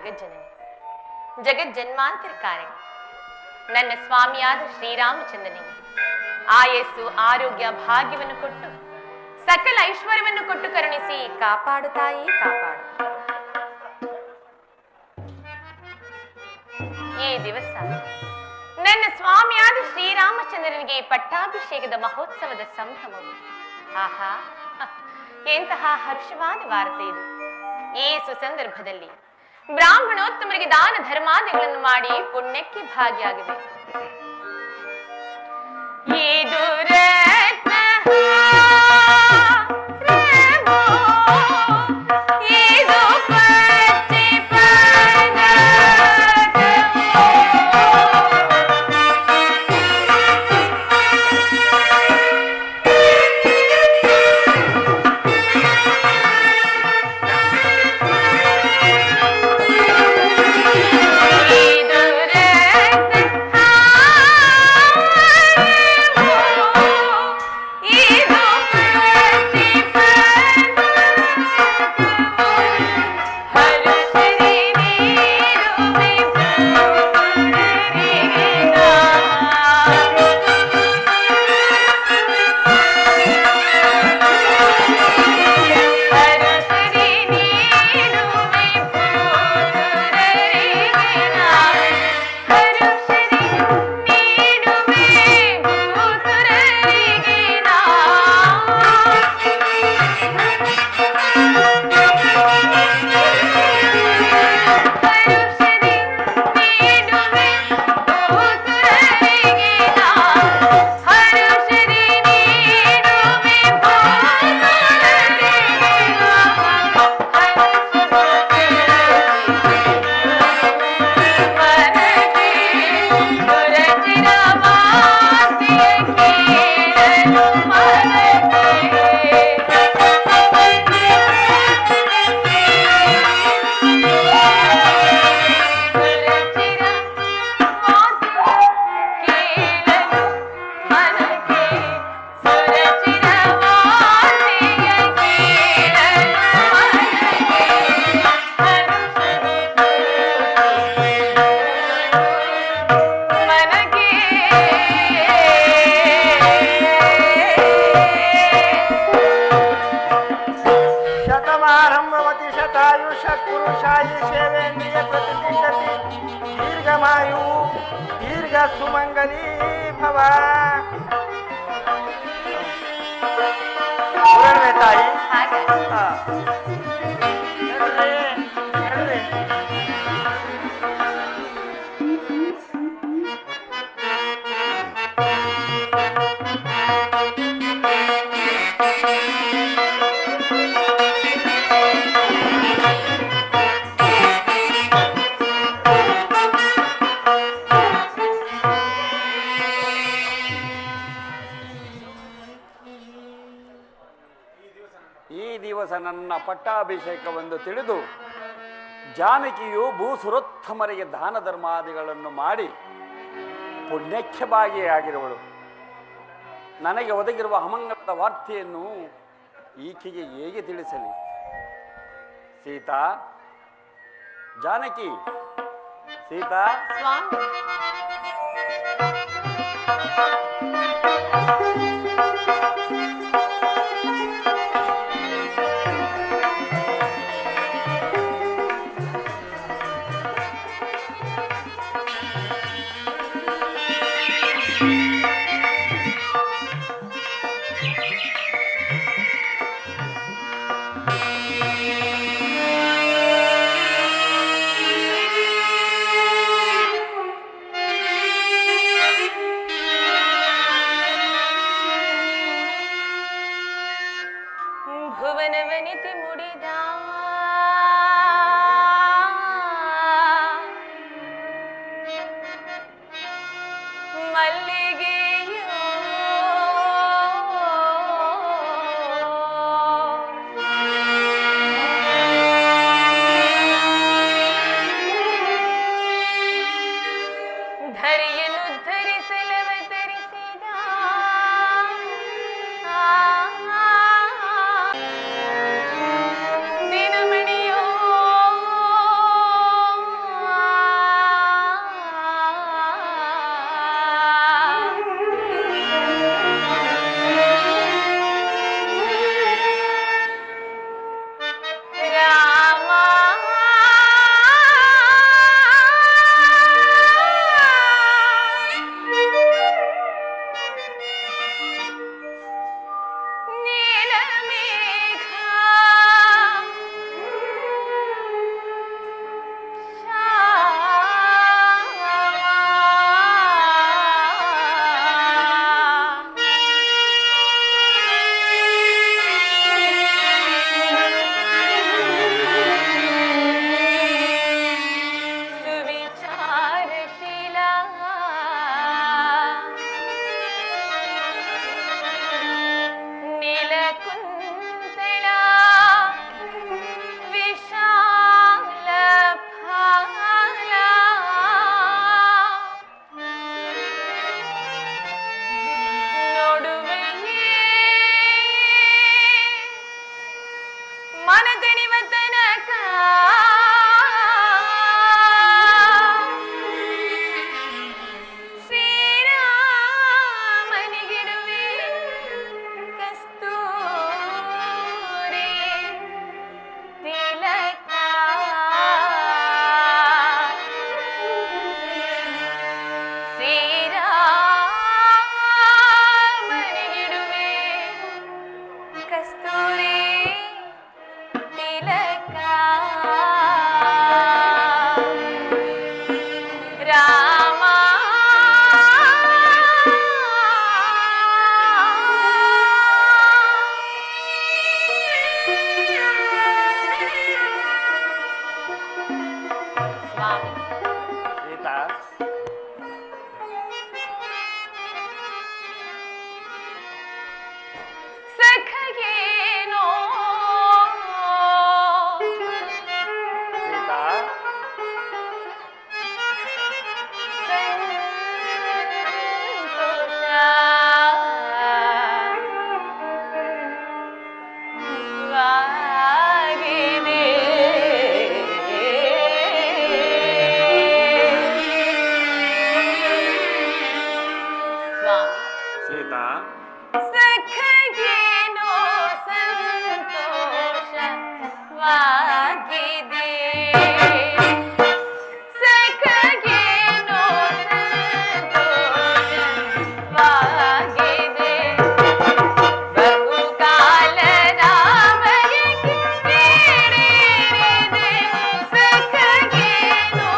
ಜಗಜ್ಜನನಿ, ಜಗಜ್ಜನ್ಮಾಂತರ ಕಾರಣಿ, ನನ್ನ ಸ್ವಾಮಿಯಾದ ಶ್ರೀರಾಮಚಂದ್ರನಿಗೆ ಆಯಸ್ಸು ಆರೋಗ್ಯ ಭಾಗ್ಯವನ್ನು ಕೊಟ್ಟು ಸಕಲ ಐಶ್ವರ್ಯವನ್ನು ಕೊಟ್ಟು ಕರುಣಿಸಿ ಕಾಪಾಡು ತಾಯಿ, ಕಾಪಾಡು. ಈ ದಿವಸ ನನ್ನ ಸ್ವಾಮಿಯಾದ ಶ್ರೀರಾಮಚಂದ್ರನಿಗೆ ಪಟ್ಟಾಭಿಷೇಕದ ಮಹೋತ್ಸವದ ಸಂಭ್ರಮವು. ಆಹಾ, ಎಂತಹ ಹರ್ಷವಾದ ವಾರ್ತೆ ಇದು. ಈ ಸುಸಂದರ್ಭದಲ್ಲಿ ಬ್ರಾಹ್ಮಣೋತ್ತಮರಿಗೆ ದಾನ ಧರ್ಮಾದಿಗಳನ್ನು ಮಾಡಿ ಪುಣ್ಯಕ್ಕೆ ಭಾಗಿಯಾಗಬೇಕು. ಇದು ಸುಮಂಗಲಿ ಭವ. ತಾಯಿ ನನ್ನ ಪಟ್ಟಾಭಿಷೇಕವೆಂದು ತಿಳಿದು ಜಾನಕಿಯು ಭೂಸುರೋತ್ತಮರಿಗೆ ದಾನ ಧರ್ಮಾದಿಗಳನ್ನು ಮಾಡಿ ಪುಣ್ಯಕ್ಕೆ ಭಾಗಿಯಾಗಿರುವಳು. ನನಗೆ ಒದಗಿರುವ ಅಮಂಗಲದ ವಾರ್ತೆಯನ್ನು ಈಕೆಗೆ ಹೇಗೆ ತಿಳಿಸಲಿ? ಸೀತಾ, ಜಾನಕಿ, ಸೀತಾ. ಸಖಗೇನೋ ಸಂತೋಷವಾಗಿದೆ ಸಖಗೇನೋ ಸಂತೋಷವಾಗಿದೆ ಬಹುಕಾಲದ ಬಯಕೆ ಈಡೇರಿದೆ ಸಖಗೇನೋ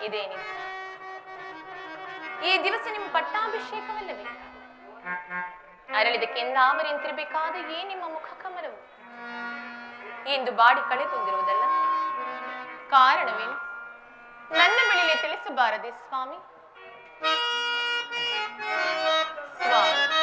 ಇದೇನಿದೆ? ಈ ದಿವಸ ನಿಮ್ಮ ಪಟ್ಟಾಭಿಷೇಕವಲ್ಲವೇ? ಅರಳಿದ ಕೆಂದಾಮರಿಂತಿರಬೇಕಾದ ಈ ನಿಮ್ಮ ಮುಖ ಕಮಲವು ಎಂದು ಬಾಡಿ ಕಳೆದುಕೊಂಡಿರುವುದಲ್ಲ. ಕಾರಣವೇನು? ನನ್ನ ಬಳಿಯಲ್ಲಿ ತಿಳಿಸಬಾರದೆ ಸ್ವಾಮಿ? ಸ್ವಾಮಿ,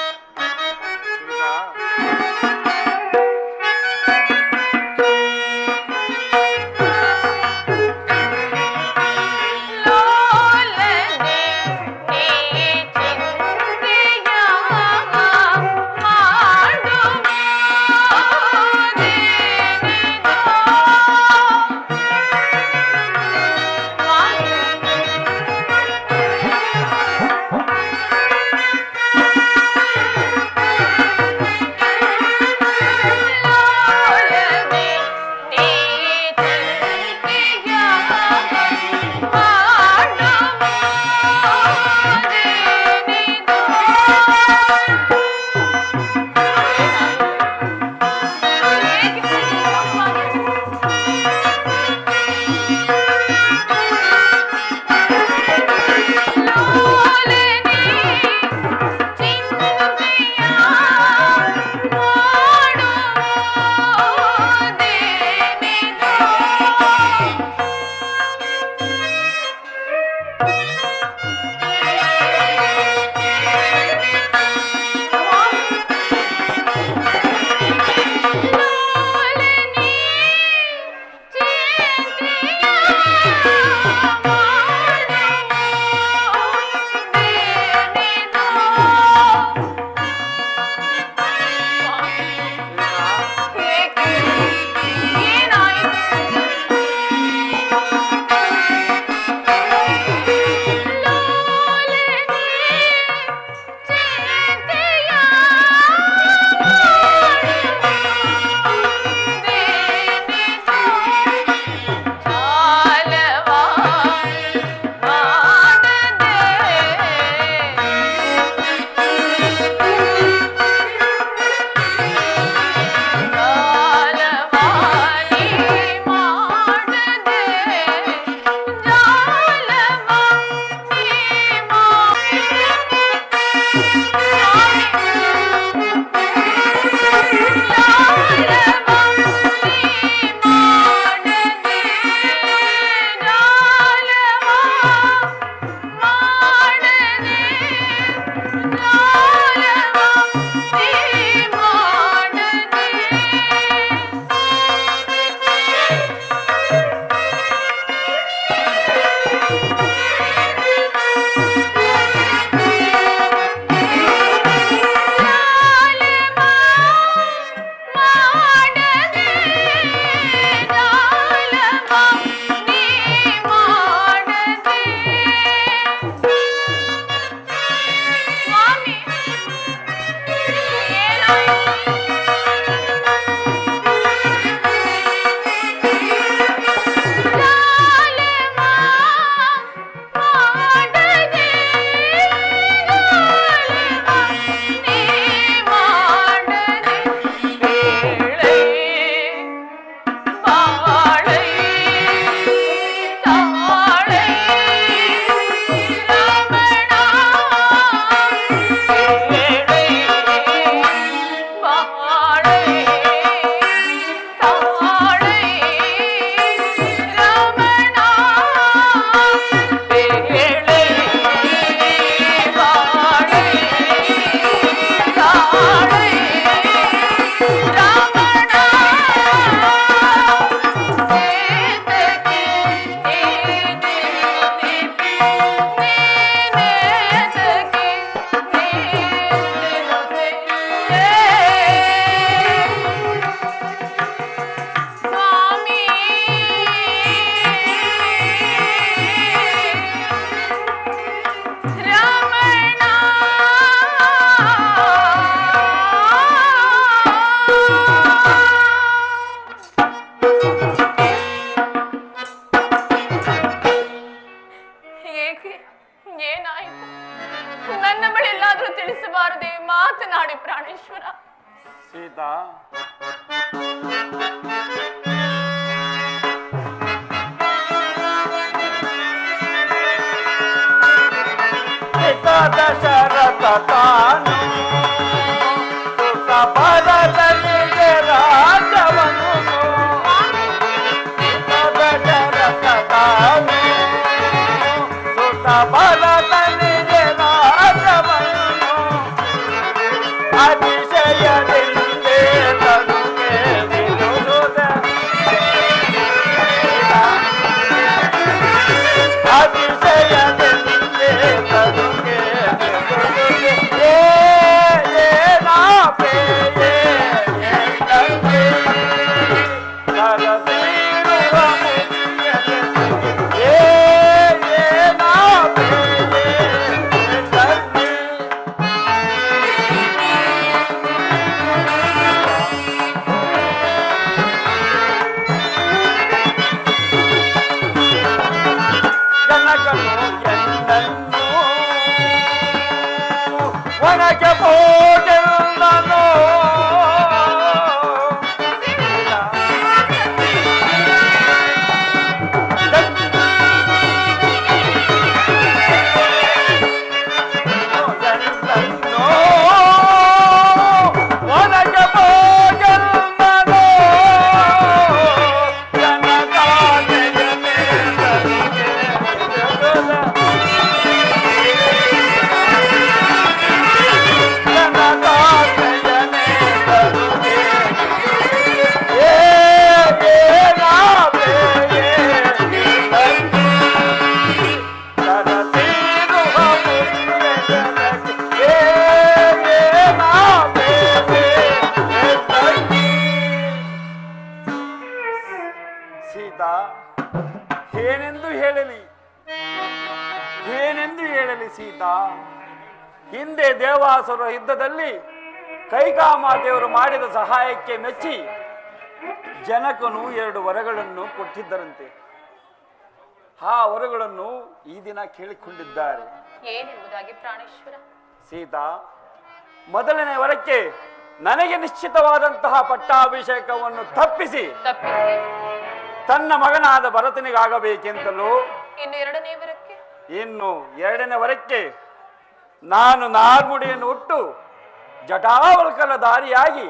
ತಿಳಿಸಬಾರದೆ ಮಾತನಾಡಿ ಪ್ರಾಣೇಶ್ವರ. ಸೀತಾ, ದಶರಥ ತಾನು ಸುತ ಭರತನಿಗೆ ರಾಜವನು ದಶರಥ ತಾನು ಭರತನಿಗೆ ರಾಜವನ್ನು ಅತಿಶಯದಿಂದೇ ತನುಗೆ ನಿಲುಸುತ್ತ ಅತಿಶಯದಿಂದೇ ತನುಗೆ ನಿಲುಸುತ್ತ ಏನಾ ಪೇಯೇ ಎಂದಂತೆ ಸರಸೀರುವ ಮುನಿಯನೆ ಏನಾ ಪೇಯೇ ಎಂದಂತೆ ಜನಕನು ಎಂದನ್ನು ಒಣಗೆ ಹೋಗೆಲ್ಲನು ಎಂದನ್ನು ಒಣಗೆ ಹೋಗೆಲ್ಲನು ಜನಕಾನೆಯ ಮೇಲನಿಗೆ ಸೀತಾ, ಏನೆಂದು ಹೇಳಲಿ ಏನೆಂದು ಹೇಳಲಿ ಸೀತಾ. ಹಿಂದೆ ದೇವಾಸುರ ಯುದ್ಧದಲ್ಲಿ ಕೈಕಾಮಾತೆಯವರು ಮಾಡಿದ ಸಹಾಯಕ್ಕೆ ಮೆಚ್ಚಿ ಜನಕನು 2 ವರಗಳನ್ನು ಕೊಟ್ಟಿದ್ದರಂತೆ. ಆ ವರಗಳನ್ನು ಈ ದಿನ ಕೇಳಿಕೊಂಡಿದ್ದಾರೆ. ಏನೆಂಬುದಾಗಿ ಪ್ರಾಣೇಶ್ವರ? ಸೀತಾ, ಮೊದಲನೇ ವರಕ್ಕೆ ನನಗೆ ನಿಶ್ಚಿತವಾದಂತಹ ಪಟ್ಟಾಭಿಷೇಕವನ್ನು ತಪ್ಪಿಸಿ ತನ್ನ ಮಗನಾದ ಭರತನಿಗಾಗಬೇಕೆಂತಲೂ, ಇನ್ನು 2ನೇ ವರಕ್ಕೆ ಇನ್ನು 2ನೇ ವರಕ್ಕೆ ನಾನು ನಾರ್ಮುಡಿಯನ್ನು ಹುಟ್ಟು ಜಟಾವಲ್ಕಲ ದಾರಿಯಾಗಿ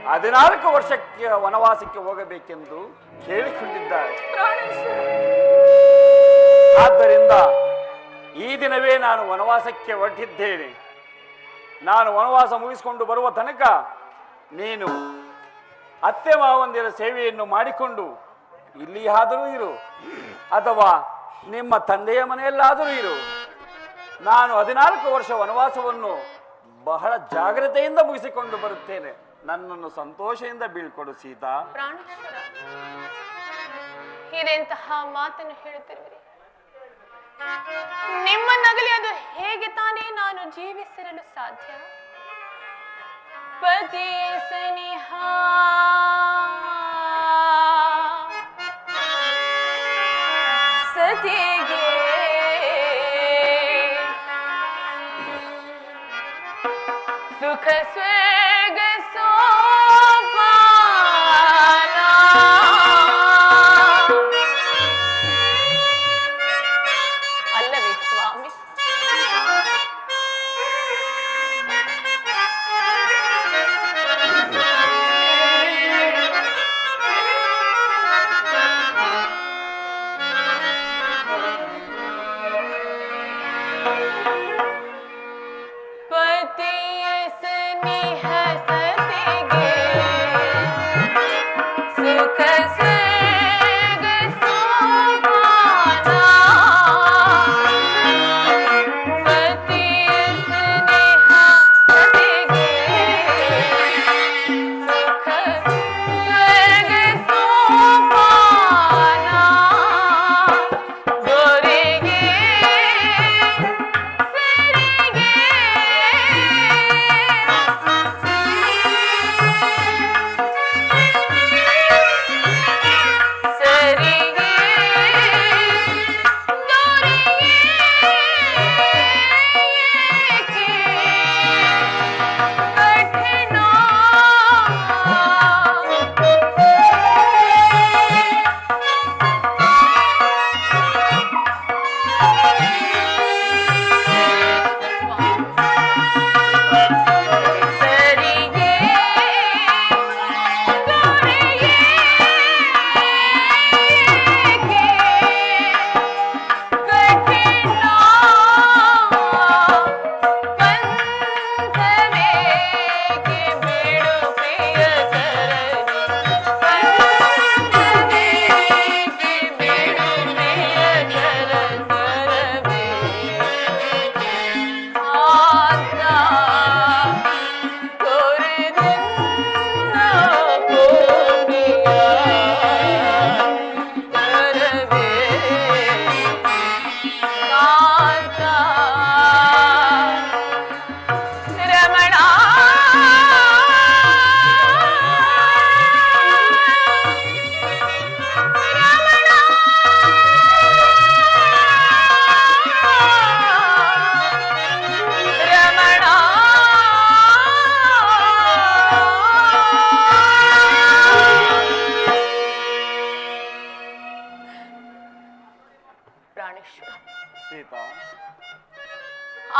14 ವರ್ಷಕ್ಕೆ ವನವಾಸಕ್ಕೆ ಹೋಗಬೇಕೆಂದು ಕೇಳಿಕೊಂಡಿದ್ದಾರೆ. ಆದ್ದರಿಂದ ಈ ದಿನವೇ ನಾನು ವನವಾಸಕ್ಕೆ ಹೊರಟಿದ್ದೇನೆ. ನಾನು ವನವಾಸ ಮುಗಿಸಿಕೊಂಡು ಬರುವ ತನಕ ನೀನು ಅತ್ತೆ ಮಾವಂದಿರ ಸೇವೆಯನ್ನು ಮಾಡಿಕೊಂಡು ಇಲ್ಲಿಯಾದರೂ ಇರು, ಅಥವಾ ನಿಮ್ಮ ತಂದೆಯ ಮನೆಯಲ್ಲಾದರೂ ಇರು. ನಾನು 14 ವರ್ಷ ವನವಾಸವನ್ನು ಬಹಳ ಜಾಗ್ರತೆಯಿಂದ ಮುಗಿಸಿಕೊಂಡು ಬರುತ್ತೇನೆ. ನನ್ನನ್ನು ಸಂತೋಷದಿಂದ ಬೀಳ್ಕೊಡು ಸೀತಾ. ಪ್ರಾಣೇಶ್ವರ, ಇದೆಂತಹ ಮಾತನ್ನು ಹೇಳುತ್ತಿರುವಿರಿ? ನಿಮ್ಮನ್ನಗಲಿ ಅದು ಹೇಗೆ ತಾನೇ ನಾನು ಜೀವಿಸಿರಲು ಸಾಧ್ಯ? ಪತಿ ಸನಿಹ ಸತಿಗೆ ಸುಖ ಸ್ವರ್ಗ ಸೋಪಾನ ಅಲ್ಲವೇ ಸ್ವಾಮಿ? ಪತಿಯ ಸನಿಹ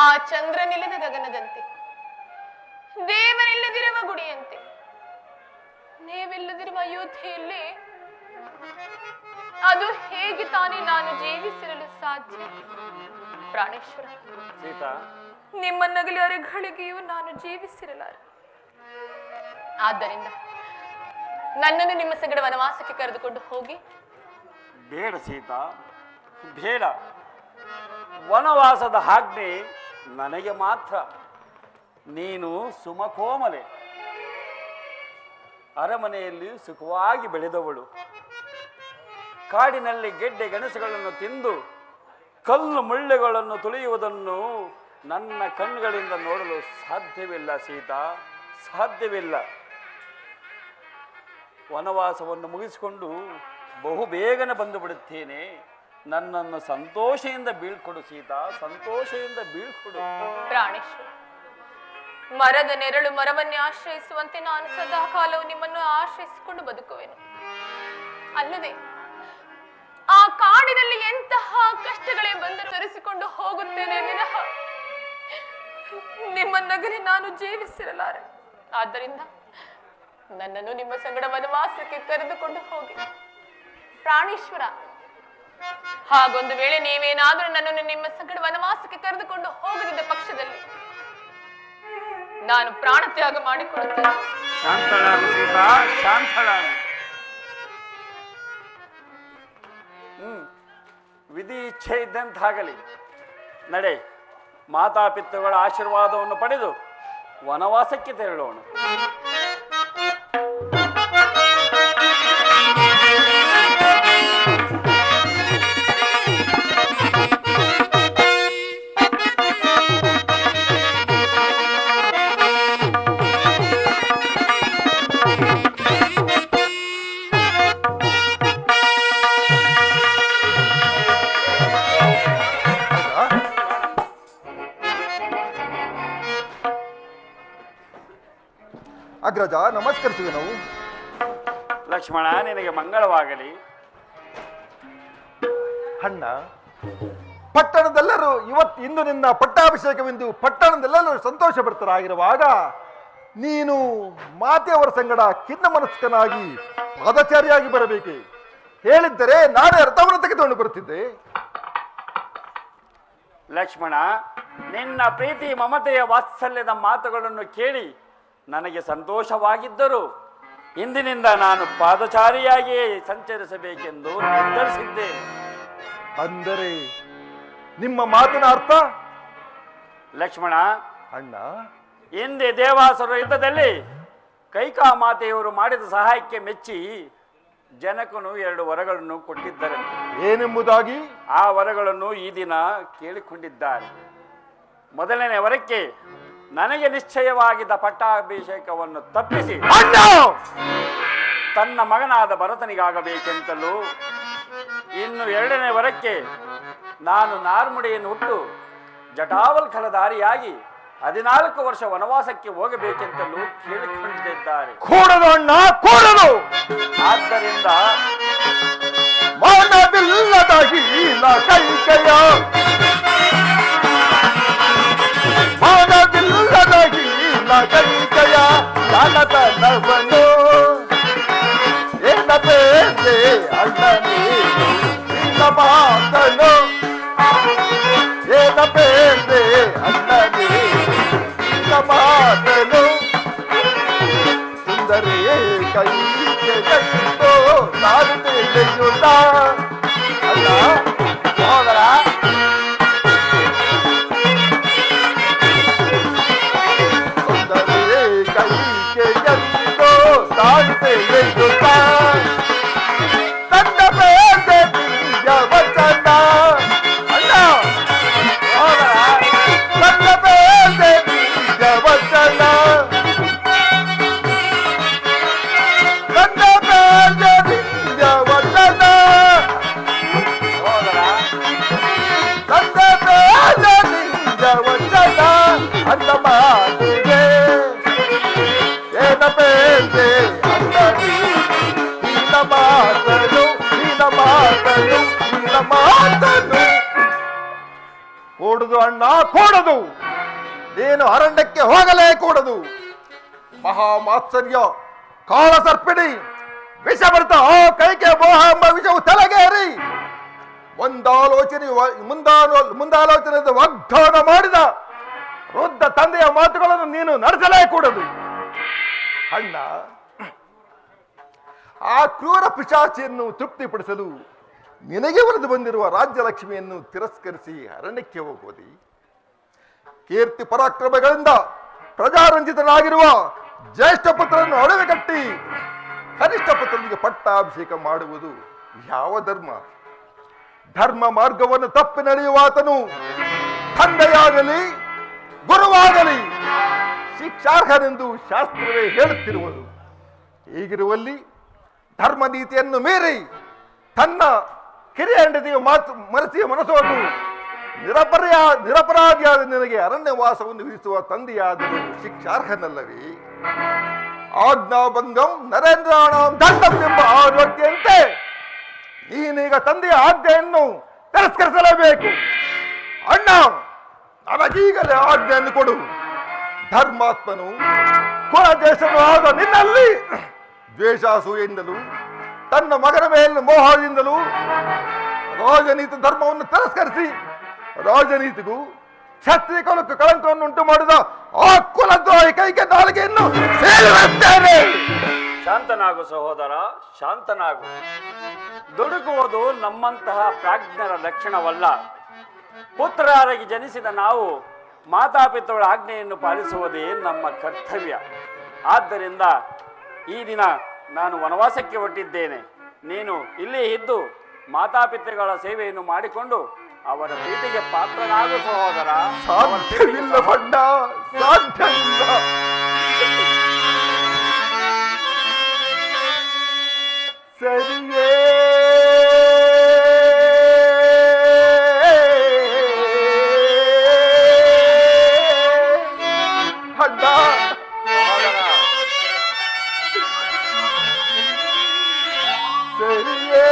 ಆ ಚಂದ್ರನಿಲ್ಲದ ಗಗನದಂತೆ, ದೇವರಿಲ್ಲದಿರುವ ಗುಡಿಯಂತೆ, ನೀವಿಲ್ಲದಿರುವ ಅಯೋಧ್ಯೆಯಲ್ಲಿ ಅದು ಹೇಗೆ ತಾನೇ ನಾನು ಜೀವಿಸಿರಲು ಸಾಧ್ಯ? ಪ್ರಾಣೇಶ್ವರ, ಸೀತಾ, ನಿಮ್ಮ ನಗಲಿ ಅರೆಗಳಿಗೆಯೂ ನಾನು ಜೀವಿಸಿರಲಾರೆ. ಆದ್ದರಿಂದ ನನ್ನನ್ನು ನಿಮ್ಮ ಸಂಗಡ ವನವಾಸಕ್ಕೆ ಕರೆದುಕೊಂಡು ಹೋಗಿ. ಬೇಡ ಸೀತಾ, ಬೇಡ. ವನವಾಸದ ಆಜ್ಞೆ ನನಗೆ ಮಾತ್ರ. ನೀನು ಸುಮಕೋಮಲೆ, ಅರಮನೆಯಲ್ಲಿ ಸುಖವಾಗಿ ಬೆಳೆದವಳು. ಕಾಡಿನಲ್ಲಿ ಗೆಡ್ಡೆ ಗೆಣಸುಗಳನ್ನು ತಿಂದು ಕಲ್ಲು ಮುಳ್ಳುಗಳನ್ನು ತುಳಿಯುವುದನ್ನು ನನ್ನ ಕಣ್ಣುಗಳಿಂದ ನೋಡಲು ಸಾಧ್ಯವಿಲ್ಲ ಸೀತಾ, ಸಾಧ್ಯವಿಲ್ಲ. ವನವಾಸವನ್ನು ಮುಗಿಸಿಕೊಂಡು ಬಹುಬೇಗನೆ ಬಂದು ಬಿಡುತ್ತೇನೆ. ನನ್ನನ್ನು ಸಂತೋಷದಿಂದ ಬೀಳ್ಕೊಡು ಸೀತಾ, ಸಂತೋಷದಿಂದ ಬೀಳ್ಕೊಡು. ಪ್ರಾಣೇಶ್ವರ, ಮರದ ನೆರಳು ಮರವನ್ನೇ ಆಶ್ರಯಿಸುವಂತೆ ನಾನು ಸದಾ ಕಾಲವು ನಿಮ್ಮನ್ನು ಆಶ್ರಯಿಸಿಕೊಂಡು ಬದುಕುವೆನು. ಅಲ್ಲದೆ ಆ ಕಾಡಿನಲ್ಲಿ ಎಂತಹ ಕಷ್ಟಗಳೇ ಬಂದು ತರಿಸಿಕೊಂಡು ಹೋಗುತ್ತೇನೆ ವಿನಃ ನಿಮ್ಮ ನಗಲಿ ನಾನು ಜೀವಿಸಿರಲಾರೆ. ಆದ್ದರಿಂದ ನನ್ನನ್ನು ನಿಮ್ಮ ಸಂಗಡ ವನವಾಸಕ್ಕೆ ಕರೆದುಕೊಂಡು ಹೋಗಿ. ಪ್ರಾಣೇಶ್ವರ, ಹಾಗೊಂದು ವೇಳೆ ನೀವೇನಾದರೂ ನನ್ನನ್ನು ನಿಮ್ಮ ಸಂಗಡ ವನವಾಸಕ್ಕೆ ಕರೆದುಕೊಂಡು ಹೋಗದಿದ್ದ ಪಕ್ಷದಲ್ಲಿ ನಾನು ಪ್ರಾಣ ತ್ಯಾಗ ಮಾಡಿಕೊಳ್ಳುತ್ತೇನೆ. ಶಾಂತಳಾಗು ಸೀತಾ, ಶಾಂತಳಾಗು. ವಿಧಿ ಇಚ್ಛೆ ಇದ್ದಂತಾಗಲಿ. ನಡೆ, ಮಾತಾಪಿತೃಗಳ ಆಶೀರ್ವಾದವನ್ನು ಪಡೆದು ವನವಾಸಕ್ಕೆ ತೆರಳೋಣ. ಅಗ್ರಜ, ನಮಸ್ಕರಿಸುವೆ ನಾವು. ಲಕ್ಷ್ಮಣ, ನಿನಗೆ ಮಂಗಳವಾಗಲಿ. ಅಣ್ಣ, ಪಟ್ಟಣದೆಲ್ಲರೂ ಇಂದು ನಿನ್ನ ಪಟ್ಟಾಭಿಷೇಕವೆಂದು ಪಟ್ಟಣದೆಲ್ಲರೂ ಸಂತೋಷ ಭರಿತರಾಗಿರುವಾಗ ನೀನು ಮಾತೆಯವರ ಸಂಗಡ ಖಿನ್ನ ಮನಸ್ಕನಾಗಿ ಪಾದಚಾರಿಯಾಗಿ ಬರಬೇಕೆ? ಹೇಳಿದ್ದರೆ ನಾನೇ ರಥವನ್ನು ತೆಗೆದುಕೊಂಡು ಬರುತ್ತಿದ್ದೆ. ಲಕ್ಷ್ಮಣ, ನಿನ್ನ ಪ್ರೀತಿ ಮಮತೆಯ ವಾತ್ಸಲ್ಯದ ಮಾತುಗಳನ್ನು ಕೇಳಿ ನನಗೆ ಸಂತೋಷವಾಗಿದ್ದರೂ ಇಂದಿನಿಂದ ನಾನು ಪಾದಚಾರಿಯಾಗಿಯೇ ಸಂಚರಿಸಬೇಕೆಂದು ನಿರ್ಧರಿಸಿದ್ದೆ. ಅಂದರೆ ನಿಮ್ಮ ಮಾತಿನ ಅರ್ಥ? ಲಕ್ಷ್ಮಣ, ಅಣ್ಣ, ಹಿಂದೆ ದೇವಾಸುರ ಯುದ್ಧದಲ್ಲಿ ಕೈಕಾಮಾತೆಯವರು ಮಾಡಿದ ಸಹಾಯಕ್ಕೆ ಮೆಚ್ಚಿ ಜನಕನು 2 ವರಗಳನ್ನು ಕೊಟ್ಟಿದ್ದರು. ಏನೆಂಬುದಾಗಿ? ಆ ವರಗಳನ್ನು ಈ ದಿನ ಕೇಳಿಕೊಂಡಿದ್ದಾರೆ. ಮೊದಲನೇ ವರಕ್ಕೆ ನನಗೆ ನಿಶ್ಚಯವಾಗಿದ್ದ ಪಟ್ಟಾಭಿಷೇಕವನ್ನು ತಪ್ಪಿಸಿ ತನ್ನ ಮಗನಾದ ಭರತನಿಗಾಗಬೇಕೆಂತಲೂ, ಇನ್ನು 2ನೇ ವರಕ್ಕೆ ನಾನು ನಾರ್ಮುಡಿಯನ್ನು ಹುಟ್ಟು ಜಟಾವಲ್ಕಲಧಾರಿಯಾಗಿ 14 ವರ್ಷ ವನವಾಸಕ್ಕೆ ಹೋಗಬೇಕೆಂತಲೂ ಕೇಳಿಕೊಂಡಿದ್ದಾರೆ. ಕೂಡದು ಅಣ್ಣ, ಕೂಡದು. ಆದ್ದರಿಂದ ಮಾನವಿಲ್ಲದ ಹೀನ ಕೈಕಯ, ಮಾನವಿಲ್ಲದ ಹೀನ ಕೈಕಯ ಜಾನತನವನು ಏನಪೇ ಅಣ್ಣನೇ ನಿನ್ನ ಮಾತನು, ಏನಪೇ ಅಣ್ಣನೇ ನಿನ್ನ ಮಾತನು. ಸುಂದರಿ ಕೈಗೆ ಕೈತೋ ನಾನು ತಿಳಿಯುತ್ತ ಅಲ್ಲ ಹೋದರ ಸುಂದರಿ ಕೈಗೆ ಎಲ್ಲಿದೋ ನಾನು ತಿಳಿಯುತ್ತ ನನ್ನ ಬೇಡ ನಿಜ ವಚನ ಅಣ್ಣ ಕೂಡದು. ನೀನು ಅರಣ್ಯಕ್ಕೆ ಹೋಗಲೇ ಕೂಡದು. ಮಹಾಮಾತ್ಸರ್ಯ ಕಾಳ ಸರ್ಪಿಣಿ ವಿಷ ಬರ್ತ ಆ ಕೈಕೆ ಮೋಹ ಎಂಬ ವಿಷವು ತಲೆಗೇರಿ ಮುಂದಾಲೋಚನೆಯಿಂದ ವಾಗ್ದಾನ ಮಾಡಿದ ವೃದ್ಧ ತಂದೆಯ ಮಾತುಗಳನ್ನು ನೀನು ನಡೆಸಲೇ ಕೂಡದು. ಅಣ್ಣ, ಆ ಕ್ರೂರ ಪಿಶಾಚಿಯನ್ನು ತೃಪ್ತಿಪಡಿಸಲು ನಿನಗೆ ಒಲಿದು ಬಂದಿರುವ ರಾಜ್ಯಲಕ್ಷ್ಮಿಯನ್ನು ತಿರಸ್ಕರಿಸಿ ಅರಣ್ಯಕ್ಕೆ ಹೋಗುವುದಿ? ಕೀರ್ತಿ ಪರಾಕ್ರಮಗಳಿಂದ ಪ್ರಜಾರಂಜಿತನಾಗಿರುವ ಜ್ಯೇಷ್ಠ ಪುತ್ರನ್ನು ಅಡವೆ ಕಟ್ಟಿ ಕನಿಷ್ಠ ಪುತ್ರನಿಗೆ ಪಟ್ಟಾಭಿಷೇಕ ಮಾಡುವುದು ಯಾವ ಧರ್ಮ? ಧರ್ಮ ಮಾರ್ಗವನ್ನು ತಪ್ಪಿ ನಡೆಯುವಾತನು ತಂದೆಯಾಗಲಿ ಗುರುವಾಗಲಿ ಶಿಕ್ಷಾರ್ಹನೆಂದು ಶಾಸ್ತ್ರವೇ ಹೇಳುತ್ತಿರುವುದು. ಹೀಗಿರುವಲ್ಲಿ ಧರ್ಮ ನೀತಿಯನ್ನು ಮೀರಿ ತನ್ನ ಕಿರಿಯ ಹೆಂಡತಿಯ ಮಾತು ಮನಸ್ಸಿಗೆ ಮನಸ್ಸೋದು ನಿರಪರಾಧಿಯಾದ ನಿನಗೆ ಅರಣ್ಯವಾಸವನ್ನು ವಿಧಿಸುವ ತಂದೆಯಾದರೂ ಶಿಕ್ಷಾರ್ಹನಲ್ಲವೇ? ಆಜ್ಞಾಭಂಗಂ ನರೇಂದ್ರಾಣಂ ದಂಡಂ ಎಂಬ ಆಜ್ಞೆಯಂತೆ ನೀನೀಗ ತಂದೆಯ ಆಜ್ಞೆಯನ್ನು ತಿರಸ್ಕರಿಸಲೇಬೇಕು. ಅಣ್ಣ, ನಮಗೀಗಲೇ ಆಜ್ಞೆಯನ್ನು ಕೊಡು. ಧರ್ಮಾತ್ಮನು ಕುಲದೇಶನು ಆದ ನಿನ್ನಲ್ಲಿ ದ್ವೇಷಾಸೂಯೆಯಿಂದಲೂ ತನ್ನ ಮಗನ ಮೇಲಿನ ಮೋಹದಿಂದಲೂ ರಾಜನೀತಿ ಧರ್ಮವನ್ನು ತಿರಸ್ಕರಿಸಿ ರಾಜನೀತಿಗೂ ಕ್ಷತ್ರಿಯ ಕುಲಕ್ಕೂ ಕಳಂಕವನ್ನು ಉಂಟು ಮಾಡಿದ ಆ ಕುಲದ್ರೋಹಿ ಕೈಗೆ ನಾಲಿಗೆಯನ್ನು ಸೇರಿಸುತ್ತೇನೆ. ಶಾಂತನಾಗು ಸಹೋದರ, ಶಾಂತನಾಗು. ದುಡುಕುವುದು ನಮ್ಮಂತಹ ಪ್ರಾಜ್ಞರ ಲಕ್ಷಣವಲ್ಲ. ಪುತ್ರರಾಗಿ ಜನಿಸಿದ ನಾವು ಮಾತಾಪಿತೃಗಳ ಆಜ್ಞೆಯನ್ನು ಪಾಲಿಸುವುದೇ ನಮ್ಮ ಕರ್ತವ್ಯ. ಆದ್ದರಿಂದ ಈ ದಿನ ನಾನು ವನವಾಸಕ್ಕೆ ಹೊರಟಿದ್ದೇನೆ. ನೀನು ಇಲ್ಲಿ ಇದ್ದು ಮಾತಾಪಿತೃಗಳ ಸೇವೆಯನ್ನು ಮಾಡಿಕೊಂಡು ಅವರ ಪ್ರೀತಿಗೆ ಪಾತ್ರನಾಗು ಸಹೋದರ. ಸಾಧ್ಯವಿಲ್ಲ ಬಣ್ಣ, ಸಾಧ್ಯವಿಲ್ಲ. ಸರಿಯೇ ಅಣ್ಣ, ಸರಿಯೇ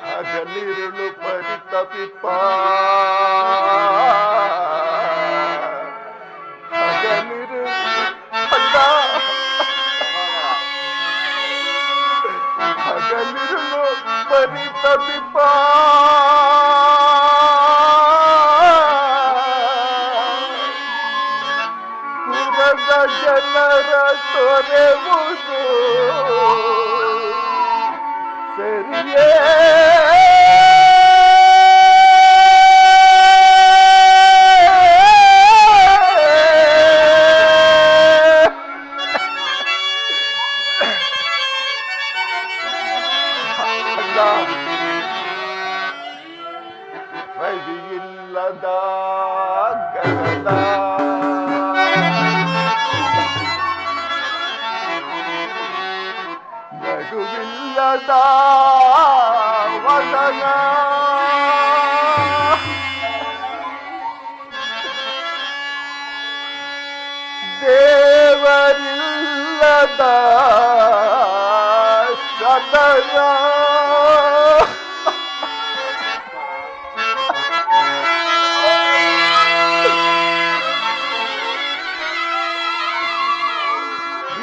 ಹಗಲಿರುಳು ಪರಿತಪಿಪ ಹಗಲಿರುಳು ಹಗಲಿರುಳು ಪರಿತಪಿಪ ಪುರದ ಜನರ ತೊರೆವುದು ಸರಿಯೇ? ರವಿಯಿಲ್ಲದ ಗಗನ ನಗುವಿಲ್ಲದ ವದನ ದೇವರಿಲ್ಲದ ಸದನ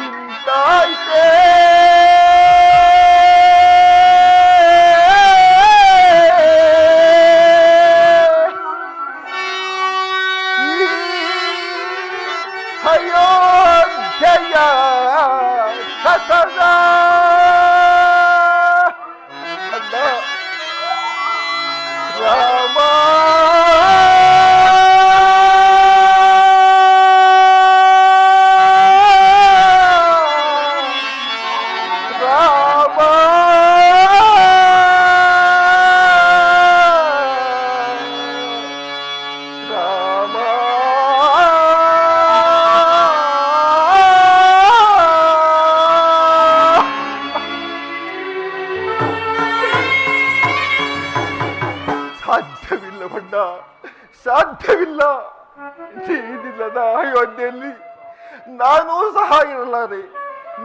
ಇಂತಾಯ್ತೇ ಅಯೋಧ್ಯೆಯ ಸತನ ಸಾಧ್ಯವಿಲ್ಲ ಬಣ್ಣ, ಸಾಧ್ಯವಿಲ್ಲ. ನೀನಿಲ್ಲದ ಅಯೋಧ್ಯೆಯಲ್ಲಿ ನಾನೂ ಸಹ ಇರಲಾರೆ.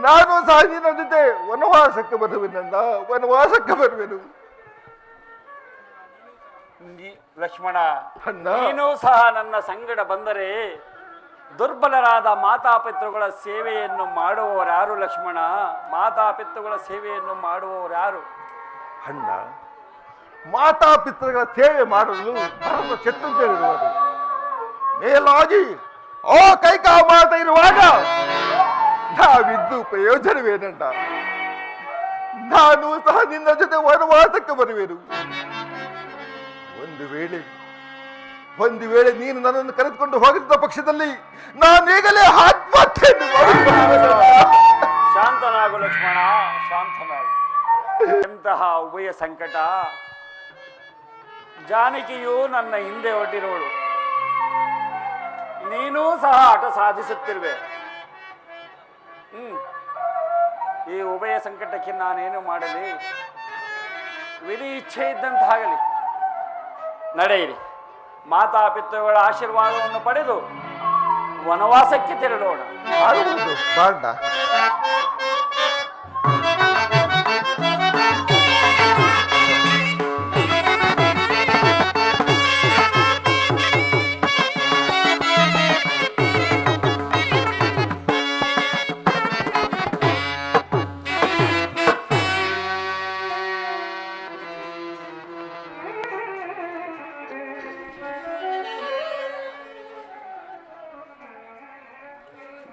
ನಾನು ಸಹ ನಿನ್ನ ಜೊತೆ ವನವಾಸಕ್ಕೆ ಬರುವೆನಣ್ಣ, ವನವಾಸಕ್ಕೆ ಬರುವೆನು. ಲಕ್ಷ್ಮಣ, ಅಣ್ಣ, ನೀನು ಸಹ ನನ್ನ ಸಂಗಡ ಬಂದರೆ ದುರ್ಬಲರಾದ ಮಾತಾಪಿತೃಗಳ ಸೇವೆಯನ್ನು ಮಾಡುವವರ್ಯಾರು ಲಕ್ಷ್ಮಣ? ಮಾತಾಪಿತೃಗಳ ಸೇವೆಯನ್ನು ಮಾಡುವವರ್ಯಾರು? ಅಣ್ಣ, ಮಾತಾಪಿತೃಗಳ ಸೇವೆ ಮಾಡಲು ಭರತ ಶತ್ರುಗಳಿರುವರು. ಮೇಲಾಗಿ ಓ ಕೈಕಾ ಮಾತ ಇರುವಾಗ ನಾವಿದ್ದು ಪ್ರಯೋಜನವೇನಣ್ಣ? ನಾನು ಸಹ ನಿನ್ನ ಜೊತೆ ವನವಾಸಕ್ಕೆ ಬರುವೆನು. ಒಂದು ವೇಳೆ ನೀನು ನನ್ನನ್ನು ಕರೆದುಕೊಂಡು ಹೋಗಿದ್ದ ಪಕ್ಷದಲ್ಲಿ ನಾನೀಗಲೇ ಆತ್ಮಹತ್ಯೆಯನ್ನು ಮಾಡಿಕೊಳ್ಳುವೆನಣ್ಣ. ಶಾಂತನಾಗು ಲಕ್ಷ್ಮಣ, ಶಾಂತನಾಗು. ಎಂತಹ ಉಭಯ ಸಂಕಟ! ಜಾನಕಿಯು ನನ್ನ ಹಿಂದೆ ಹೊರಟಿರುವಳು, ನೀನೂ ಸಹ ಹಠ ಸಾಧಿಸುತ್ತಿರುವೆ. ಈ ಉಭಯ ಸಂಕಟಕ್ಕೆ ನಾನೇನು ಮಾಡಲಿ? ವಿಧಿ ಇಚ್ಛೆ ಇದ್ದಂತಾಗಲಿ. ನಡೆಯಿರಿ, ಮಾತಾಪಿತೃಗಳ ಆಶೀರ್ವಾದವನ್ನು ಪಡೆದು ವನವಾಸಕ್ಕೆ ತೆರಳೋಣ. ಬಾಂಡ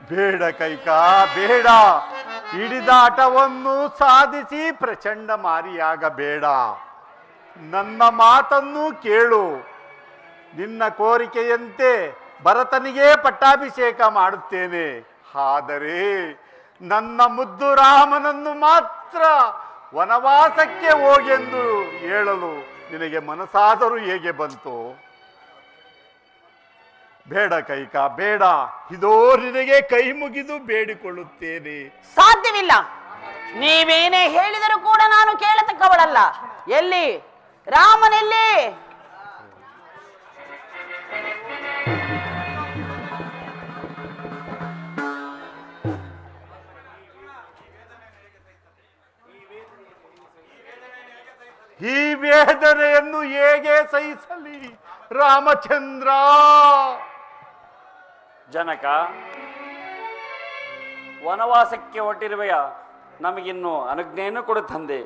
ಬೇಡ ಕೈಕಾ, ಬೇಡ. ಹಿಡಿದಾಟವನ್ನು ಸಾಧಿಸಿ ಪ್ರಚಂಡ ಮಾರಿಯಾಗಬೇಡ. ನನ್ನ ಮಾತನ್ನು ಕೇಳು. ನಿನ್ನ ಕೋರಿಕೆಯಂತೆ ಭರತನಿಗೆ ಪಟ್ಟಾಭಿಷೇಕ ಮಾಡುತ್ತೇನೆ. ಆದರೆ ನನ್ನ ಮುದ್ದು ರಾಮನನ್ನು ಮಾತ್ರ ವನವಾಸಕ್ಕೆ ಹೋಗೆಂದು ಹೇಳಲು ನಿನಗೆ ಮನಸ್ಸಾದರೂ ಹೇಗೆ ಬಂತು? ಬೇಡ ಕೈಕಾ, ಬೇಡ. ಇದೋ ನಿನಗೆ ಕೈ ಮುಗಿದು ಬೇಡಿಕೊಳ್ಳುತ್ತೇನೆ. ಸಾಧ್ಯವಿಲ್ಲ. ನೀವೇನೇ ಹೇಳಿದರೂ ಕೂಡ ನಾನು ಕೇಳತಕ್ಕವಳಲ್ಲ. ಎಲ್ಲಿ ರಾಮನೆಲ್ಲಿ? ಈ ವೇದನೆಯನ್ನು ಹೇಗೆ ಸಹಿಸಲಿ ರಾಮಚಂದ್ರ? ಜನಕ, ವನವಾಸಕ್ಕೆ ಹೊರಟಿರುವೆಯ? ನಮಗಿನ್ನು ಅನುಜ್ಞೆಯನ್ನು ಕೊಡು ತಂದೆ.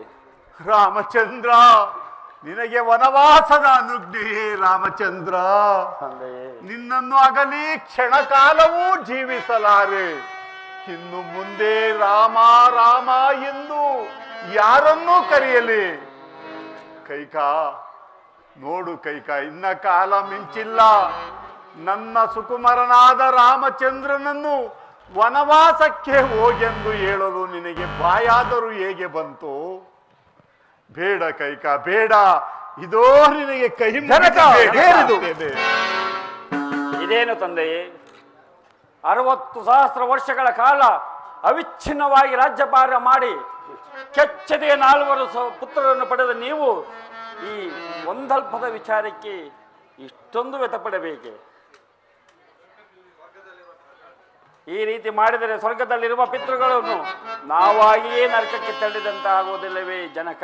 ರಾಮಚಂದ್ರ, ನಿನಗೆ ವನವಾಸದ ಅನುಜ್ಞೆಯೇ ರಾಮಚಂದ್ರ. ನಿನ್ನನ್ನು ಅಗಲಿ ಕ್ಷಣ ಕಾಲವೂ ಜೀವಿಸಲಾರೆ. ಇನ್ನು ಮುಂದೆ ರಾಮ ರಾಮ ಎಂದು ಯಾರನ್ನೂ ಕರೆಯಲಿ. ಕೈಕಾ, ನೋಡು ಕೈಕಾ, ಇನ್ನ ಕಾಲ ಮಿಂಚಿಲ್ಲ. ನನ್ನ ಸುಕುಮಾರನಾದ ರಾಮಚಂದ್ರನನ್ನು ವನವಾಸಕ್ಕೆ ಹೋಗೆಂದು ಹೇಳಲು ನಿನಗೆ ಬಾಯಾದರೂ ಹೇಗೆ ಬಂತು? ಬೇಡ ಕೈಕಾ, ಬೇಡ. ಇದೋ ನಿನಗೆ ಕೈ ಮುಗಿದು ಇದೇನು ತಂದೆಯೇ? 60,000 ವರ್ಷಗಳ ಕಾಲ ಅವಿಚ್ಛಿನ್ನವಾಗಿ ರಾಜ್ಯಭಾರ ಮಾಡಿ ಕೆಚ್ಚದೆಯ 4 ಪುತ್ರರನ್ನು ಪಡೆದ ನೀವು ಈ ಒಂದಲ್ಪದ ವಿಚಾರಕ್ಕೆ ಇಷ್ಟೊಂದು ವ್ಯಥಪಡಬೇಕೆ? ಈ ರೀತಿ ಮಾಡಿದರೆ ಸ್ವರ್ಗದಲ್ಲಿರುವ ಪಿತೃಗಳನ್ನು ನಾವಾಗಿಯೇ ನರಕಕ್ಕೆ ತಳ್ಳಿದಂತಾಗುವುದಿಲ್ಲವೇ ಜನಕ?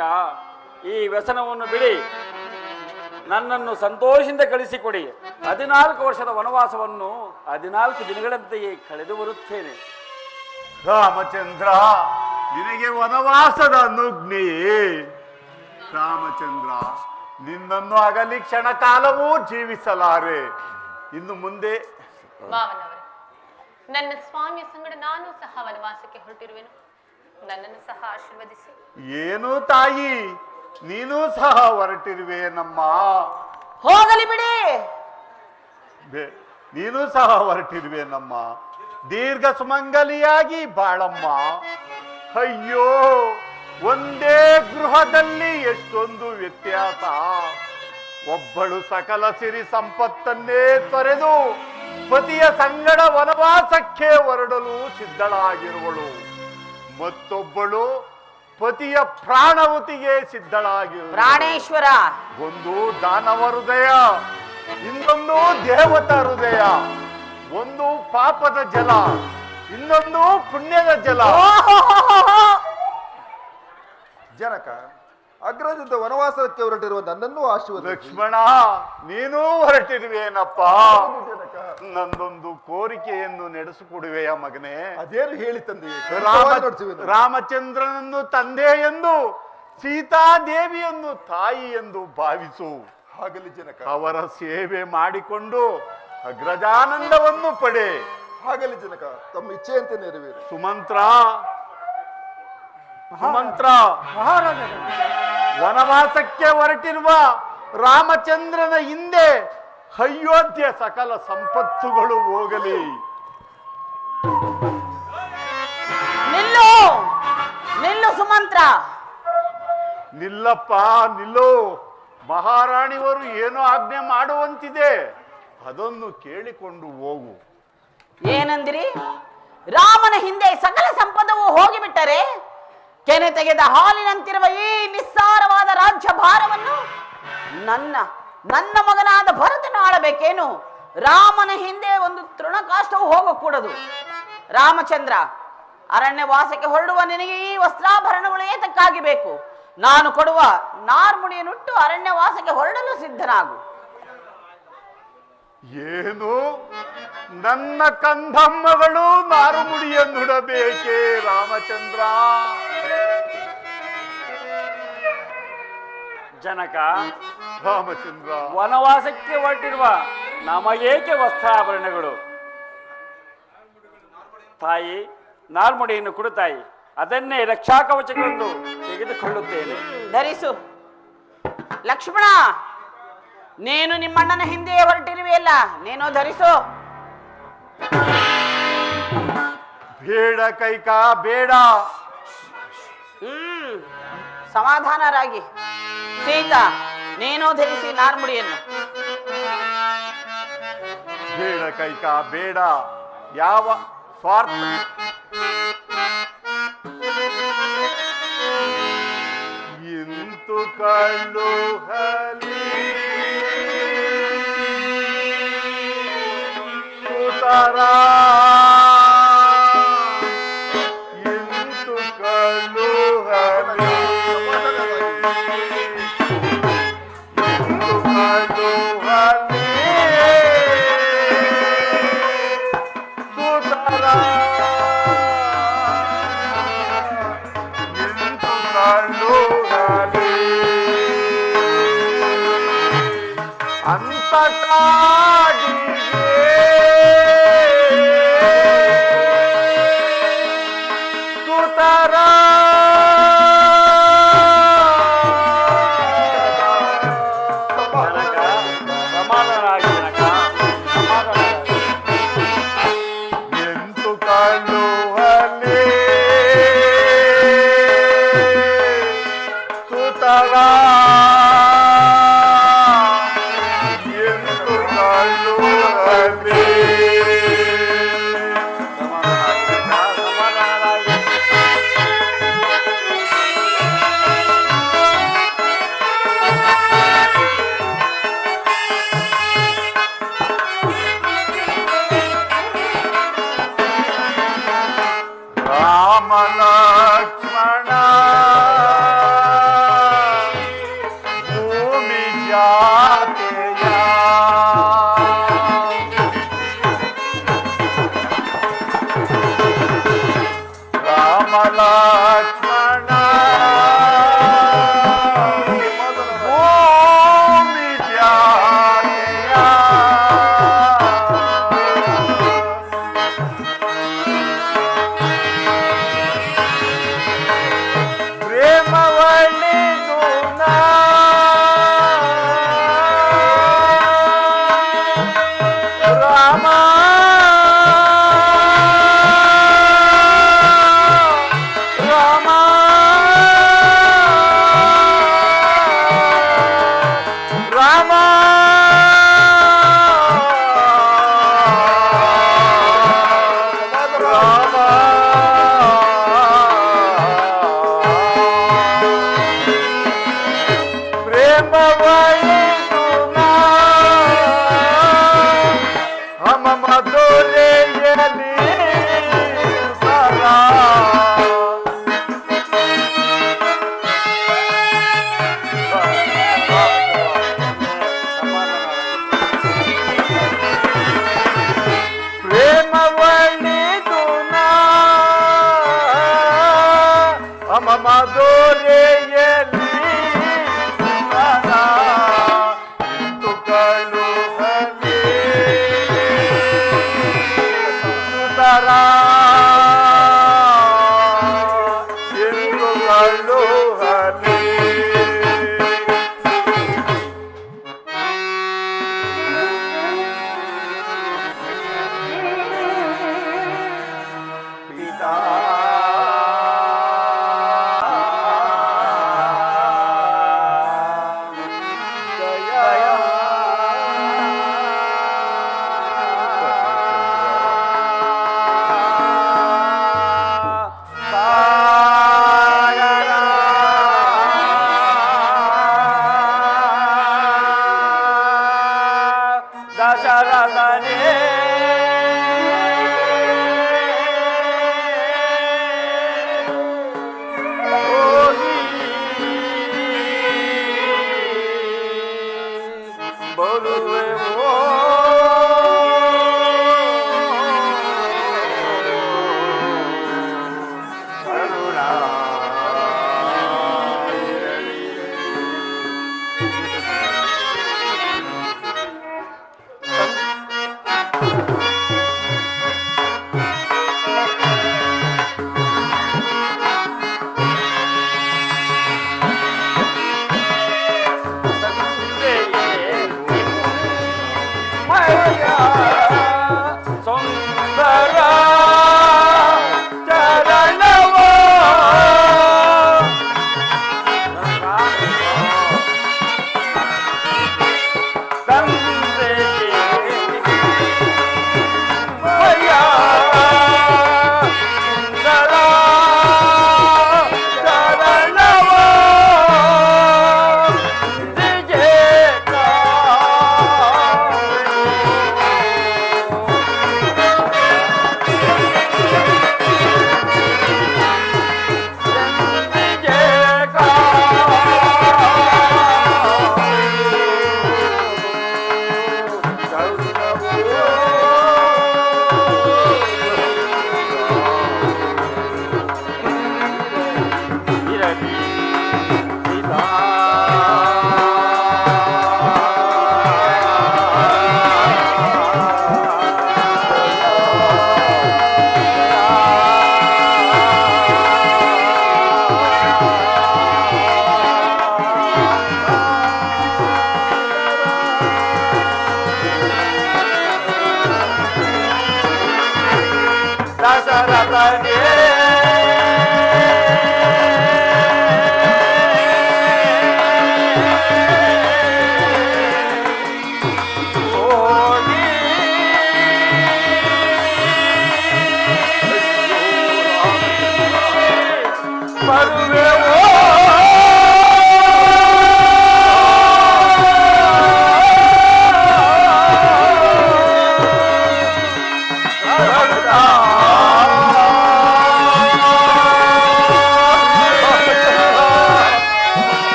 ಈ ವ್ಯಸನವನ್ನು ಬಿಡಿ, ನನ್ನನ್ನು ಸಂತೋಷದಿಂದ ಕಳಿಸಿಕೊಡಿ. 14 ವರ್ಷದ ವನವಾಸವನ್ನು 14 ದಿನಗಳಂತೆಯೇ ಕಳೆದು ಬರುತ್ತೇನೆ. ರಾಮಚಂದ್ರ, ನಿನಗೆ ವನವಾಸದ ಅನುಜ್ಞೆಯೇ? ರಾಮಚಂದ್ರ, ನಿನ್ನನ್ನು ಅಗಲಿ ಕ್ಷಣ ಕಾಲವೂ ಜೀವಿಸಲಾರೆ. ಇನ್ನು ಮುಂದೆ ಮಾವನವರೇ, ನನ್ನ ಸ್ವಾಮಿಯ ಸಂಗಡ ನಾನು ಸಹ ವನವಾಸಕ್ಕೆ ಹೊರಟಿರುವೆನು. ನನ್ನನ್ನು ಸಹ ಆಶೀರ್ವದಿಸಿ. ಏನು ತಾಯಿ, ನೀನು ಸಹ ಹೊರಟಿರುವೆ ನಮ್ಮ? ಹೋಗಲಿ ಬಿಡಿ. ನೀನು ಸಹ ಹೊರಟಿರುವೆ ನಮ್ಮ. ದೀರ್ಘ ಸುಮಂಗಲಿಯಾಗಿ ಬಾಳಮ್ಮ. ಅಯ್ಯೋ, ಒಂದೇ ಗೃಹದಲ್ಲಿ ಎಷ್ಟೊಂದು ವ್ಯತ್ಯಾಸ. ಒಬ್ಬಳು ಸಕಲ ಸಿರಿ ಸಂಪತ್ತನ್ನೇ ತೊರೆದು ಪತಿಯ ಸಂಗಡ ವನವಾಸಕ್ಕೆ ಹೊರಡಲು ಸಿದ್ಧಳಾಗಿರುವಳು. ಮತ್ತೊಬ್ಬಳು ಪತಿಯ ಪ್ರಾಣವತಿಗೆ ಸಿದ್ಧಳಾಗಿ ಪ್ರಾಣೇಶ್ವರ, ಒಂದು ದಾನವ ಹೃದಯ, ಇನ್ನೊಂದು ದೇವತ ಹೃದಯ, ಒಂದು ಪಾಪದ ಜಲ, ಇನ್ನೊಂದು ಪುಣ್ಯದ ಜಲ. ಜನಕ, ಅಗ್ರಜದ ವನವಾಸಕ್ಕೆ ಹೊರಟಿರುವ ನನ್ನನ್ನು ಆಶೀರ್ವಾದ. ಲಕ್ಷ್ಮಣ, ನೀನೂ ಹೊರಟಿರುವೇನಪ್ಪ. ನಂದೊಂದು ಕೋರಿಕೆಯನ್ನು ನಡೆಸಿಕೊಡುವೆಯ ಮಗನೇ? ಅದೇನು ಹೇಳಿ ತಂದೆ. ರಾಮಚಂದ್ರನನ್ನು ತಂದೆ ಎಂದು, ಸೀತಾದೇವಿಯನ್ನು ತಾಯಿ ಎಂದು ಭಾವಿಸು. ಹಾಗಲಿ ಜನಕ. ಅವರ ಸೇವೆ ಮಾಡಿಕೊಂಡು ಅಗ್ರಜಾನಂದವನ್ನು ಪಡೆ. ಹಾಗಲಿ ಜನಕ, ತಮ್ಮ ಇಚ್ಛೆಯಂತೆ ನೆರವೇರು. ಸುಮಂತ್ರ, ವನವಾಸಕ್ಕೆ ಹೊರಟಿರುವ ರಾಮಚಂದ್ರನ ಹಿಂದೆ ಅಯೋಧ್ಯೆ ಸಕಲ ಸಂಪತ್ತುಗಳು ಹೋಗಲಿ. ನಿಲ್ಲು ನಿಲ್ಲು ಸುಮಂತ್ರ. ನಿಲ್ಲಪ್ಪ, ನಿಲ್ಲು. ಮಹಾರಾಣಿಯವರು ಏನೋ ಆಜ್ಞೆ ಮಾಡುವಂತಿದೆ, ಅದನ್ನು ಕೇಳಿಕೊಂಡು ಹೋಗು. ಏನಂದಿರಿ? ರಾಮನ ಹಿಂದೆ ಸಕಲ ಸಂಪದವು ಹೋಗಿಬಿಟ್ಟರೆ ಕೆನೆ ತೆಗೆದ ಹಾಲಿನಂತಿರುವ ಈ ನಿಸ್ಸಾರವಾದ ರಾಜ್ಯ ಭಾರವನ್ನು ನನ್ನ ಮಗನಾದ ಭರತನು ಆಳಬೇಕೇನು? ರಾಮನ ಹಿಂದೆ ಒಂದು ತೃಣಕಾಷ್ಟವು ಹೋಗಕೂಡದು. ರಾಮಚಂದ್ರ, ಅರಣ್ಯವಾಸಕ್ಕೆ ಹೊರಡುವ ನಿನಗೆ ಈ ವಸ್ತ್ರಾಭರಣಗಳು ಏತಕ್ಕಾಗಿ ಬೇಕು? ನಾನು ಕೊಡುವ ನಾರ್ಮುಡಿಯನ್ನುಟ್ಟು ಅರಣ್ಯವಾಸಕ್ಕೆ ಹೊರಡಲು ಸಿದ್ಧನಾಗು. ಏನು, ನನ್ನ ಕಂದಮ್ಮಗಳು ನಾರುಮುಡಿಯನ್ನುಡಬೇಕೇ ರಾಮಚಂದ್ರ? ಜನಕ, ರಾಮಚಂದ್ರ, ವನವಾಸಕ್ಕೆ ಹೊರಟಿರುವ ನಮಗೇಕೆ ವಸ್ತ್ರಾಭರಣಗಳು? ತಾಯಿ, ನಾರ್ಮುಡಿಯನ್ನು ಕೊಡು ತಾಯಿ, ಅದನ್ನೇ ರಕ್ಷಾ ಕವಚವೆಂದು ತೆಗೆದುಕೊಳ್ಳುತ್ತೇನೆ. ಧರಿಸು. ಲಕ್ಷ್ಮಣ, ನೀನು ನಿಮ್ಮಣ್ಣನ ಹಿಂದೆ ಹೊರಟಿರುವೆಯಲ್ಲ, ನೀನು ಧರಿಸು. ಬೇಡ ಕೈಕ, ಬೇಡ. ಸಮಾಧಾನರಾಗಿ. ಸೀತಾ, ನೀನು ಧರಿಸಿ ನಾರ್ಮುಡಿಯನ್ನು. ಬೇಡ ಕೈಕ, ಬೇಡ. ಯಾವ ಸ್ವಾರ್ಥ? ಇಂತು ಕಳ್ಳು ಹಲಿ ಸುತರ, ಇಂತು ಕಳ್ಳು ಹಲಿ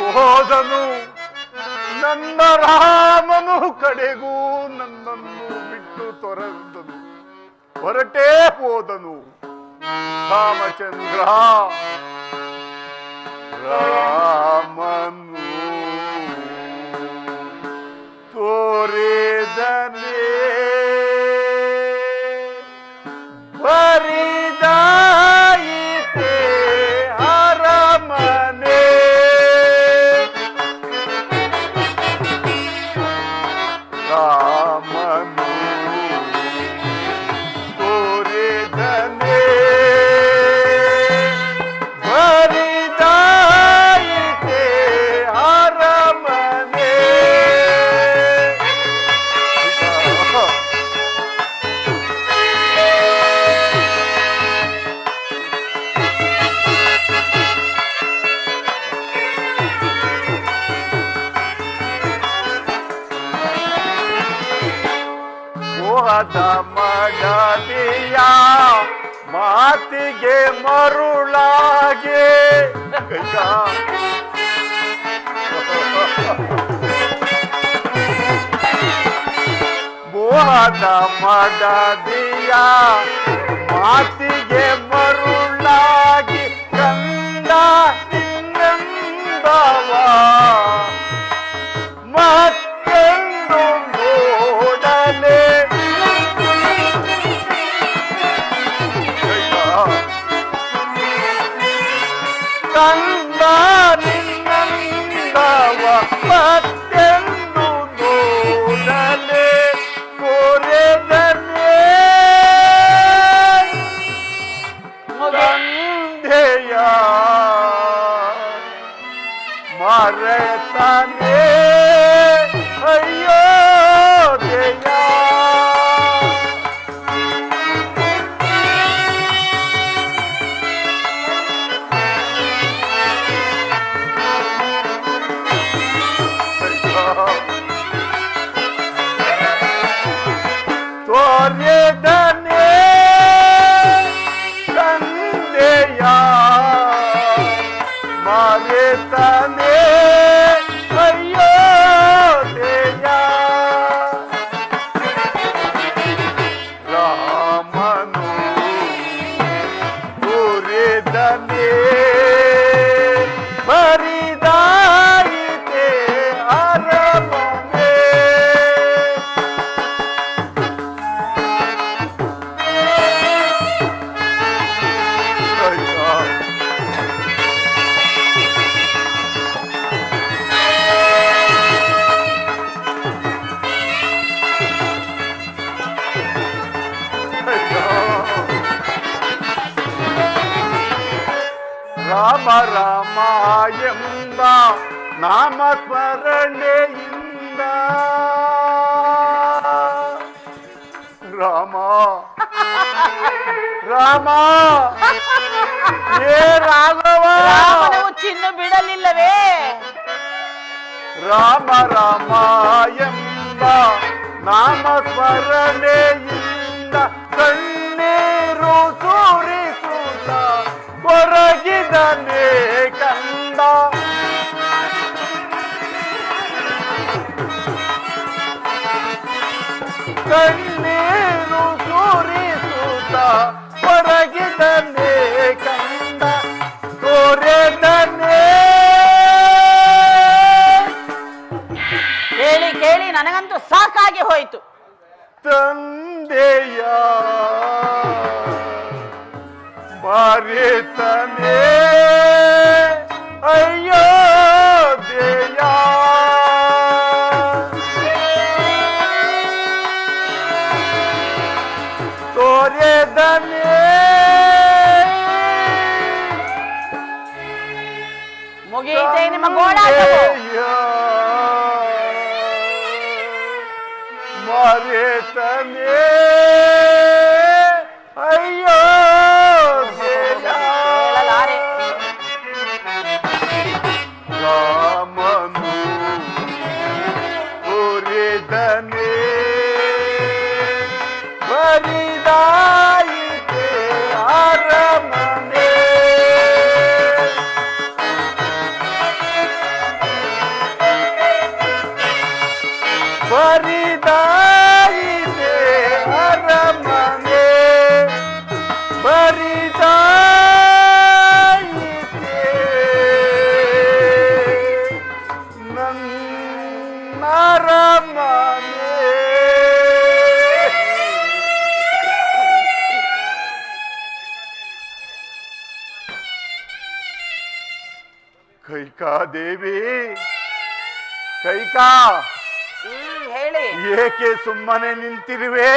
ಹೋದನು ನನ್ನ ರಾಮನು, ಕಡೆಗೂ ನನ್ನನ್ನು ಬಿಟ್ಟು ತೊರೆದನು, ಹೊರಟೇ ಹೋದನು ರಾಮಚಂದ್ರ. ರಾಮನು ತೋರಿದನೇ ಬರಿದಾಯಿತೆ ಅರಮನೆ. ರಾಮನು ತೋರಿದನೇ ಬರಿದಾಯಿತೆ ಅರಮನೆ. ಮೋಹದ ಮಡದಿಯ ಮಾತಿಗೆ ಮರುಳಾಗೆ ಮೋಹದ ಮಡದಿಯ ಮಾತಿಗೆ ಮರುಳಾಗಿ ಕಂದ ನಿನ್ನಂದವ ಮತ್ತೆಂದು ನೋಡಲೆ ಕಂದ ನಿನ್ನಂದವ ಮತ್ತೆಂದು ನೋಡಲೆ ಕೋರೆದನೆ ತಂದೆಯ ಮರೆತಾನೆ ಅಯ್ಯೋ ದೇಯ ತೋರೆದನೆ ತಂದೆಯ ಮರೆತಾನೆ ಅಯ್ಯೋ ದೇಯ ರಾಮನು ತೋರೆದನೆ ಬರಿದಾಯಿತೆ ಅರಮನೆ ರಾಮ ರಾಮ ಎಂಬ ನಾಮ ಸ್ಮರಣೆಯಿಂದ ರಾಮ ರಾಮ ಏ ರಾಘವ ರಾಮನವು ಚಿನ್ನು ಬಿಡಲಿಲ್ಲವೇ? ರಾಮ ರಾಮ ಎಂಬ ನಾಮ ಸ್ಮರಣೆಯಿಂದ ಕಣ್ಣೀರು ಸುರಿಸುತ್ತ ಹೊರಗಿದನೆ ಕಂದ ಕಣ್ಣೀರು ಸುರಿಸುತ್ತ ಹೊರಗಿದನೆ ಕಂದ ತೋರೆದನೆ ಕೇಳಿ ಕೇಳಿ ನನಗಂತೂ ಸಾಕಾಗಿ ಹೋಯಿತು. ತಂದೆಯ ಮರೆತನೆ ಅಯ್ಯೋ ದೇಯ ತೋರೆದನೆ ಮುಗಿಯಿತೆ ನಿಮ್ಮ ಗೋಳಾಟವು. ಮರೆತನೆ ಅಯ್ಯೋ ಹೇಳಲಾರೆ. ರಾಮನು ತೋರಿದನೆ ಬರಿದಾಯಿತೆ ಅರಮನೆ ಬರಿದಾಯಿತೆ ಅರಮನೆ ಬರಿದಾಯಿತೆ ನನ್ನ ಅರಮನೆ. ಕೈಕಾದೇವಿ ಕೈಕಾ ಹೇಳಿ. ಏಕೆ ಸುಮ್ಮನೆ ನಿಂತಿರುವೆ?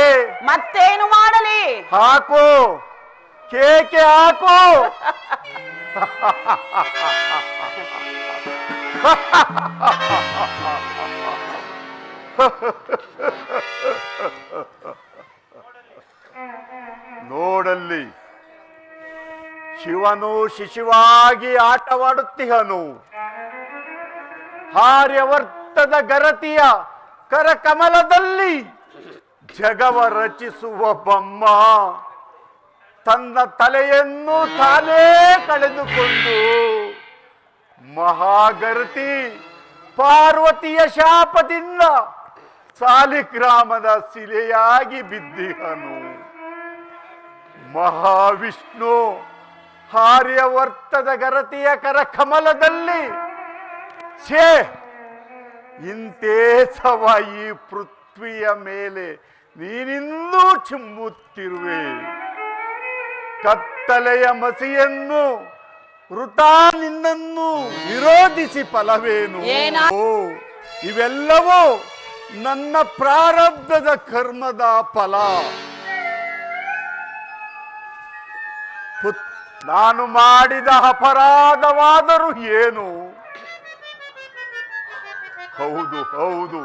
ಮತ್ತೇನು ಮಾಡಲಿ? ಹಾಕು ಕೇಕೆ ಹಾಕು. ನೋಡಲ್ಲಿ ಶಿವನು ಶಿಶುವಾಗಿ ಆಟವಾಡುತ್ತಿಹನು. ಆರ್ಯವರ್ತದ ಗರತಿಯ ಕರಕಮಲದಲ್ಲಿ ಜಗವ ರಚಿಸುವ ಬೊಮ್ಮ ತನ್ನ ತಲೆಯನ್ನು ತಾನೇ ಕಳೆದುಕೊಂಡು ಮಹಾಗರತಿ ಪಾರ್ವತಿಯ ಶಾಪದಿಂದ ಸಾಲಿಗ್ರಾಮದ ಶಿಲೆಯಾಗಿ ಬಿದ್ದಿಹನು. ಮಹಾವಿಷ್ಣು ಆರ್ಯವರ್ತದ ಗರತಿಯ ಕರ ಕಮಲದಲ್ಲಿ ಛೇ ಇಂತೇ ಸವ ಈ ಪೃಥ್ವಿಯ ಮೇಲೆ ನೀನಿಂದೂ ಚಿಮ್ಮುತ್ತಿರುವೆ. ಕತ್ತಲೆಯ ಮಸಿಯನ್ನು ವೃಥಾ ನಿನ್ನನ್ನು ವಿರೋಧಿಸಿ ಫಲವೇನು? ಓ, ಇವೆಲ್ಲವೂ ನನ್ನ ಪ್ರಾರಬ್ಧದ ಕರ್ಮದ ಫಲ. ನಾನು ಮಾಡಿದ ಅಪರಾಧವಾದರೂ ಏನು? ಹೌದು ಹೌದು,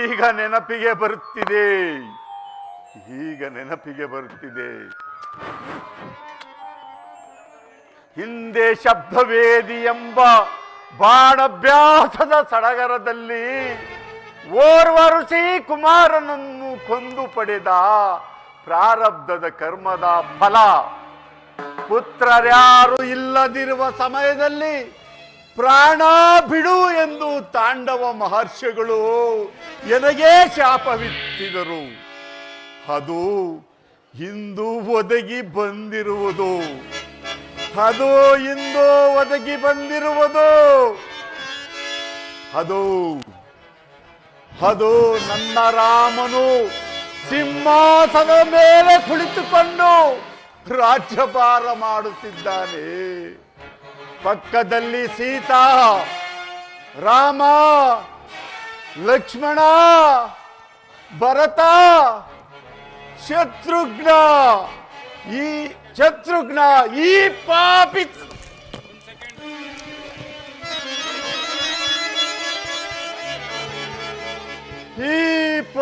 ಈಗ ನೆನಪಿಗೆ ಬರುತ್ತಿದೆ, ಈಗ ನೆನಪಿಗೆ ಬರುತ್ತಿದೆ. ಹಿಂದೆ ಶಬ್ದವೇದಿ ಎಂಬ ಬಾಣಭ್ಯಾಸದ ಸಡಗರದಲ್ಲಿ ಓರ್ವ ಋಷಿ ಕುಮಾರನನ್ನು ಕೊಂದು ಪಡೆದ ಪ್ರಾರಬ್ಧದ ಕರ್ಮದ ಫಲ. ಪುತ್ರರ್ಯಾರು ಇಲ್ಲದಿರುವ ಸಮಯದಲ್ಲಿ ಪ್ರಾಣ ಬಿಡು ಎಂದು ತಾಂಡವ ಮಹರ್ಷಿಗಳು ಎನಗೇ ಶಾಪವಿತ್ತಿದರು. ಅದು ಇಂದು ಒದಗಿ ಬಂದಿರುವುದು, ಅದು ಇಂದು ಒದಗಿ ಬಂದಿರುವುದು. ಅದು ನನ್ನ ರಾಮನು ಸಿಂಹಾಸನದ ಮೇಲೆ ಕುಳಿತುಕೊಂಡು ರಾಜ್ಯಭಾರ ಮಾಡುತ್ತಿದ್ದಾನೆ. ಪಕ್ಕದಲ್ಲಿ ಸೀತಾ, ರಾಮ, ಲಕ್ಷ್ಮಣ, ಭರತ, ಶತ್ರುಘ್ನ ಈ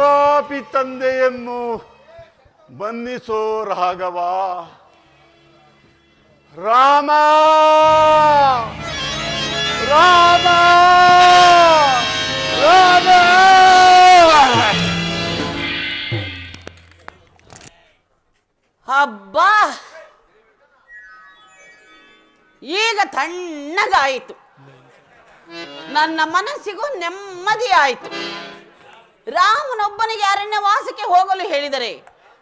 ಪಾಪಿ ತಂದೆಯನ್ನು ಬಂಧಿಸೋ ರಾಘವ. ರಾಮ ರಾಮ ರಾಮ. ಹಬ್ಬಾ, ಈಗ ತಣ್ಣಗಾಯಿತು, ನನ್ನ ಮನಸ್ಸಿಗೂ ನೆಮ್ಮದಿ ಆಯಿತು. ರಾಮನೊಬ್ಬನಿಗೆ ಅರಣ್ಯವಾಸಕ್ಕೆ ಹೋಗಲು ಹೇಳಿದರೆ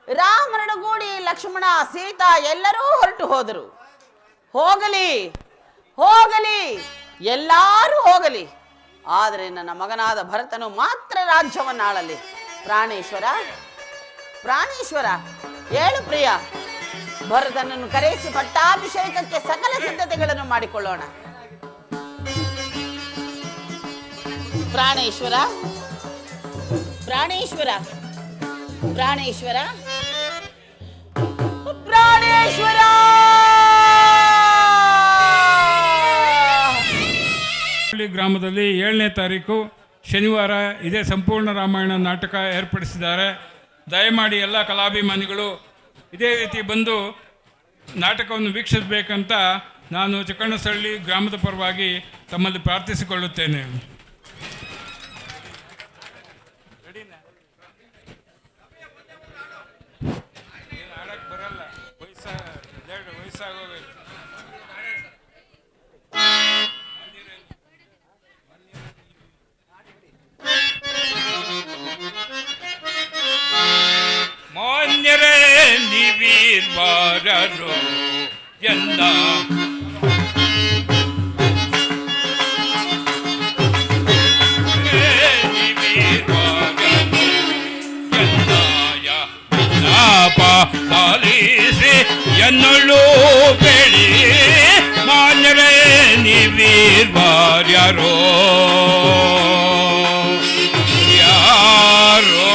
ರಾಮನೊಡಗೂಡಿ ಲಕ್ಷ್ಮಣ, ಸೀತಾ ಎಲ್ಲರೂ ಹೊರಟು ಹೋದರು. ಹೋಗಲಿ ಹೋಗಲಿ, ಎಲ್ಲರೂ ಹೋಗಲಿ, ಆದರೆ ನನ್ನ ಮಗನಾದ ಭರತನು ಮಾತ್ರ ರಾಜ್ಯವನ್ನಾಳಲಿ. ಪ್ರಾಣೇಶ್ವರ ಪ್ರಾಣೇಶ್ವರ, ಹೇಳು ಪ್ರಿಯ. ಭರತನನ್ನು ಕರೆಸಿ ಪಟ್ಟಾಭಿಷೇಕಕ್ಕೆ ಸಕಲ ಸಿದ್ಧತೆಗಳನ್ನು ಮಾಡಿಕೊಳ್ಳೋಣ. ಪ್ರಾಣೇಶ್ವರ ಪ್ರಾಣೇಶ್ವರ ಪ್ರಾಣೇಶ್ವರ ಪ್ರಾಣೇಶ್ವರ. ಗ್ರಾಮದಲ್ಲಿ 7ನೇ ತಾರೀಕು ಶನಿವಾರ ಇದೇ ಸಂಪೂರ್ಣ ರಾಮಾಯಣ ನಾಟಕ ಏರ್ಪಡಿಸಿದ್ದಾರೆ. ದಯಮಾಡಿ ಎಲ್ಲ ಕಲಾಭಿಮಾನಿಗಳು ಇದೇ ರೀತಿ ಬಂದು ನಾಟಕವನ್ನು ವೀಕ್ಷಿಸಬೇಕಂತ ನಾನು ಚಿಕ್ಕಣ್ಣಸಳ್ಳಿ ಗ್ರಾಮದ ಪರವಾಗಿ ತಮ್ಮಲ್ಲಿ ಪ್ರಾರ್ಥಿಸಿಕೊಳ್ಳುತ್ತೇನೆ. ಆಡಕ್ಕೆ ಬರಲ್ಲ, ವಯಸ್ಸಾಗೋದು. ಮಾನ್ಯರೇ ನೀವೀರ್ವಾರರು ಎಂದ ಪಾಲಿಸಿ ಎನ್ನಳು ಬೆಳಿ. ಮಾನ್ಯರೇ ನೀವೀರ್ವಾರ್ಯಾರೋ ಯಾರೋ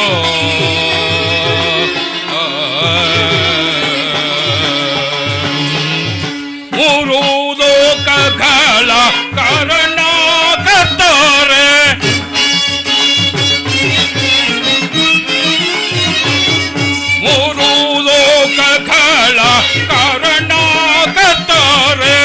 ಮೂರು ಲೋಕಗಳ ಕಾರಣ ಕರ್ತಾರೆ. ಮೂರು ಲೋಕಗಳ ಕಾರಣ ಕರ್ತಾರೆ.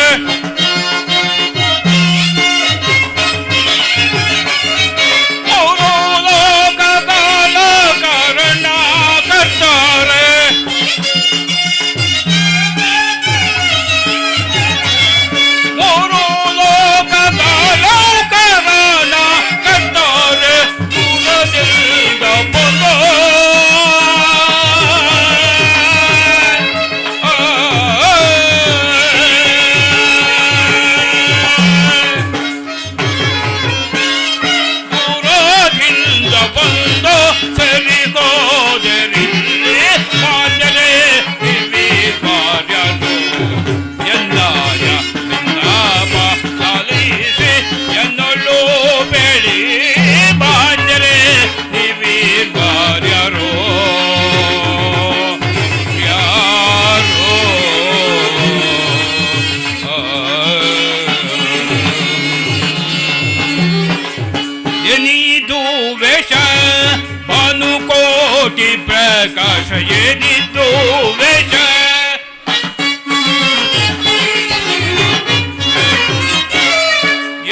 ಏನಿದು ವೇಷ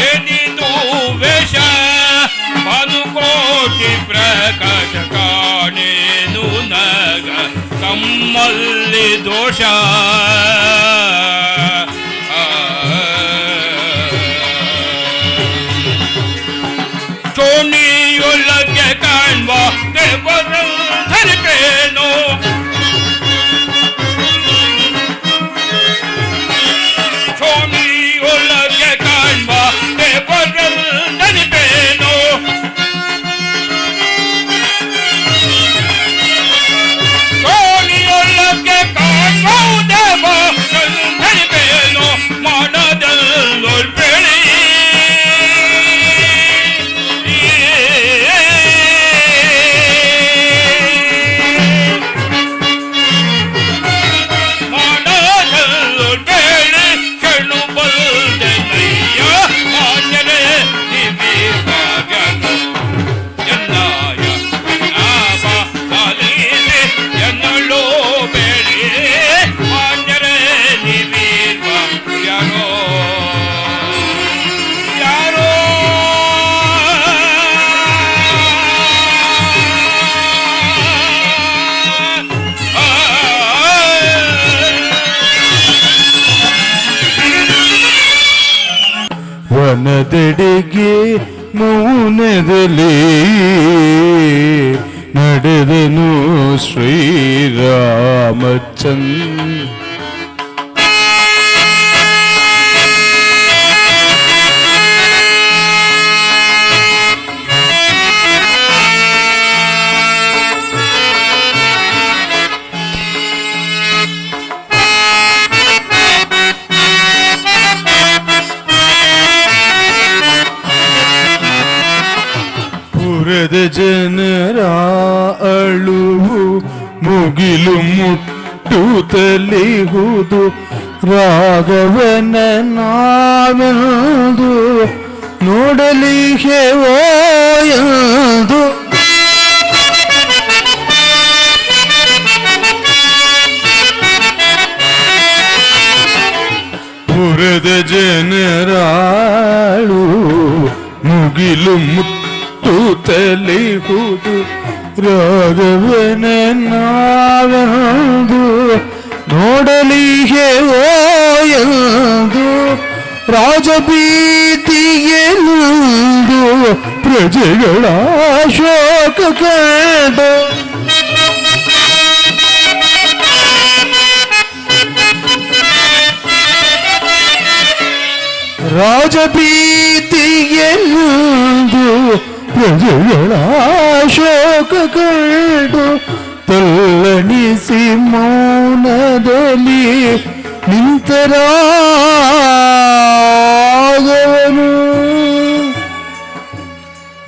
ಏನಿದು ವೇಷ ಭಾನುಕೋಟಿ ಪ್ರಕಾಶ ಕಾಣೇನು ನಗ ತಮ್ಮಲ್ಲಿ ದೋಷ ಚೋಣಿಯೊಳಗೆ ಕಾಣುವ ದೇವರಂಧರಿಪೇನೋ ಚೋಣಿಯೊಳಗೆ ಕಾಣುವ ದೇವರಂಧರಿಪೇನೋ ಚೋಣಿಯೊಳಗೆ ಕಾಣುವ ದೇವರಂಧರಿಪೇನೋ ಮಾಡದಲ್ಲೊಳ್ಬೇಡಿ ವನದೆಡೆಗೆ ಮೌನದಲ್ಲಿ ನಡೆದನು ಶ್ರೀರಾಮಚಂದ್ರ ಪುರದ ಜನರ ಅಳುವು ಮುಗಿಲು ಮುಟ್ಟುತ್ತಲಿಹುದು ರಾಘವನ ನಾವೆಂದು ನೋಡಲಿಗೆ ಎಂದು ಪುರದ ಜನರ ಅಳುವು ಮುಗಿಲು ತಲಿಹುದು ರಾಘವನ ನಾವೆಂದು ನೋಡಲಿಗೆ ಎಂದು ರಾಜಬೀತಿಗೆಂದು ಪ್ರಜೆಗಳ ಶೋಕ ಕಂಡು ರಾಜಬೀತಿಗೆಂದು ಪ್ರಜೆಗಳ ಶೋಕ ಕಂಡು ತಲ್ಲಣಿಸಿ ಮೌನದಲ್ಲಿ ನಿಂತರಾಗವನು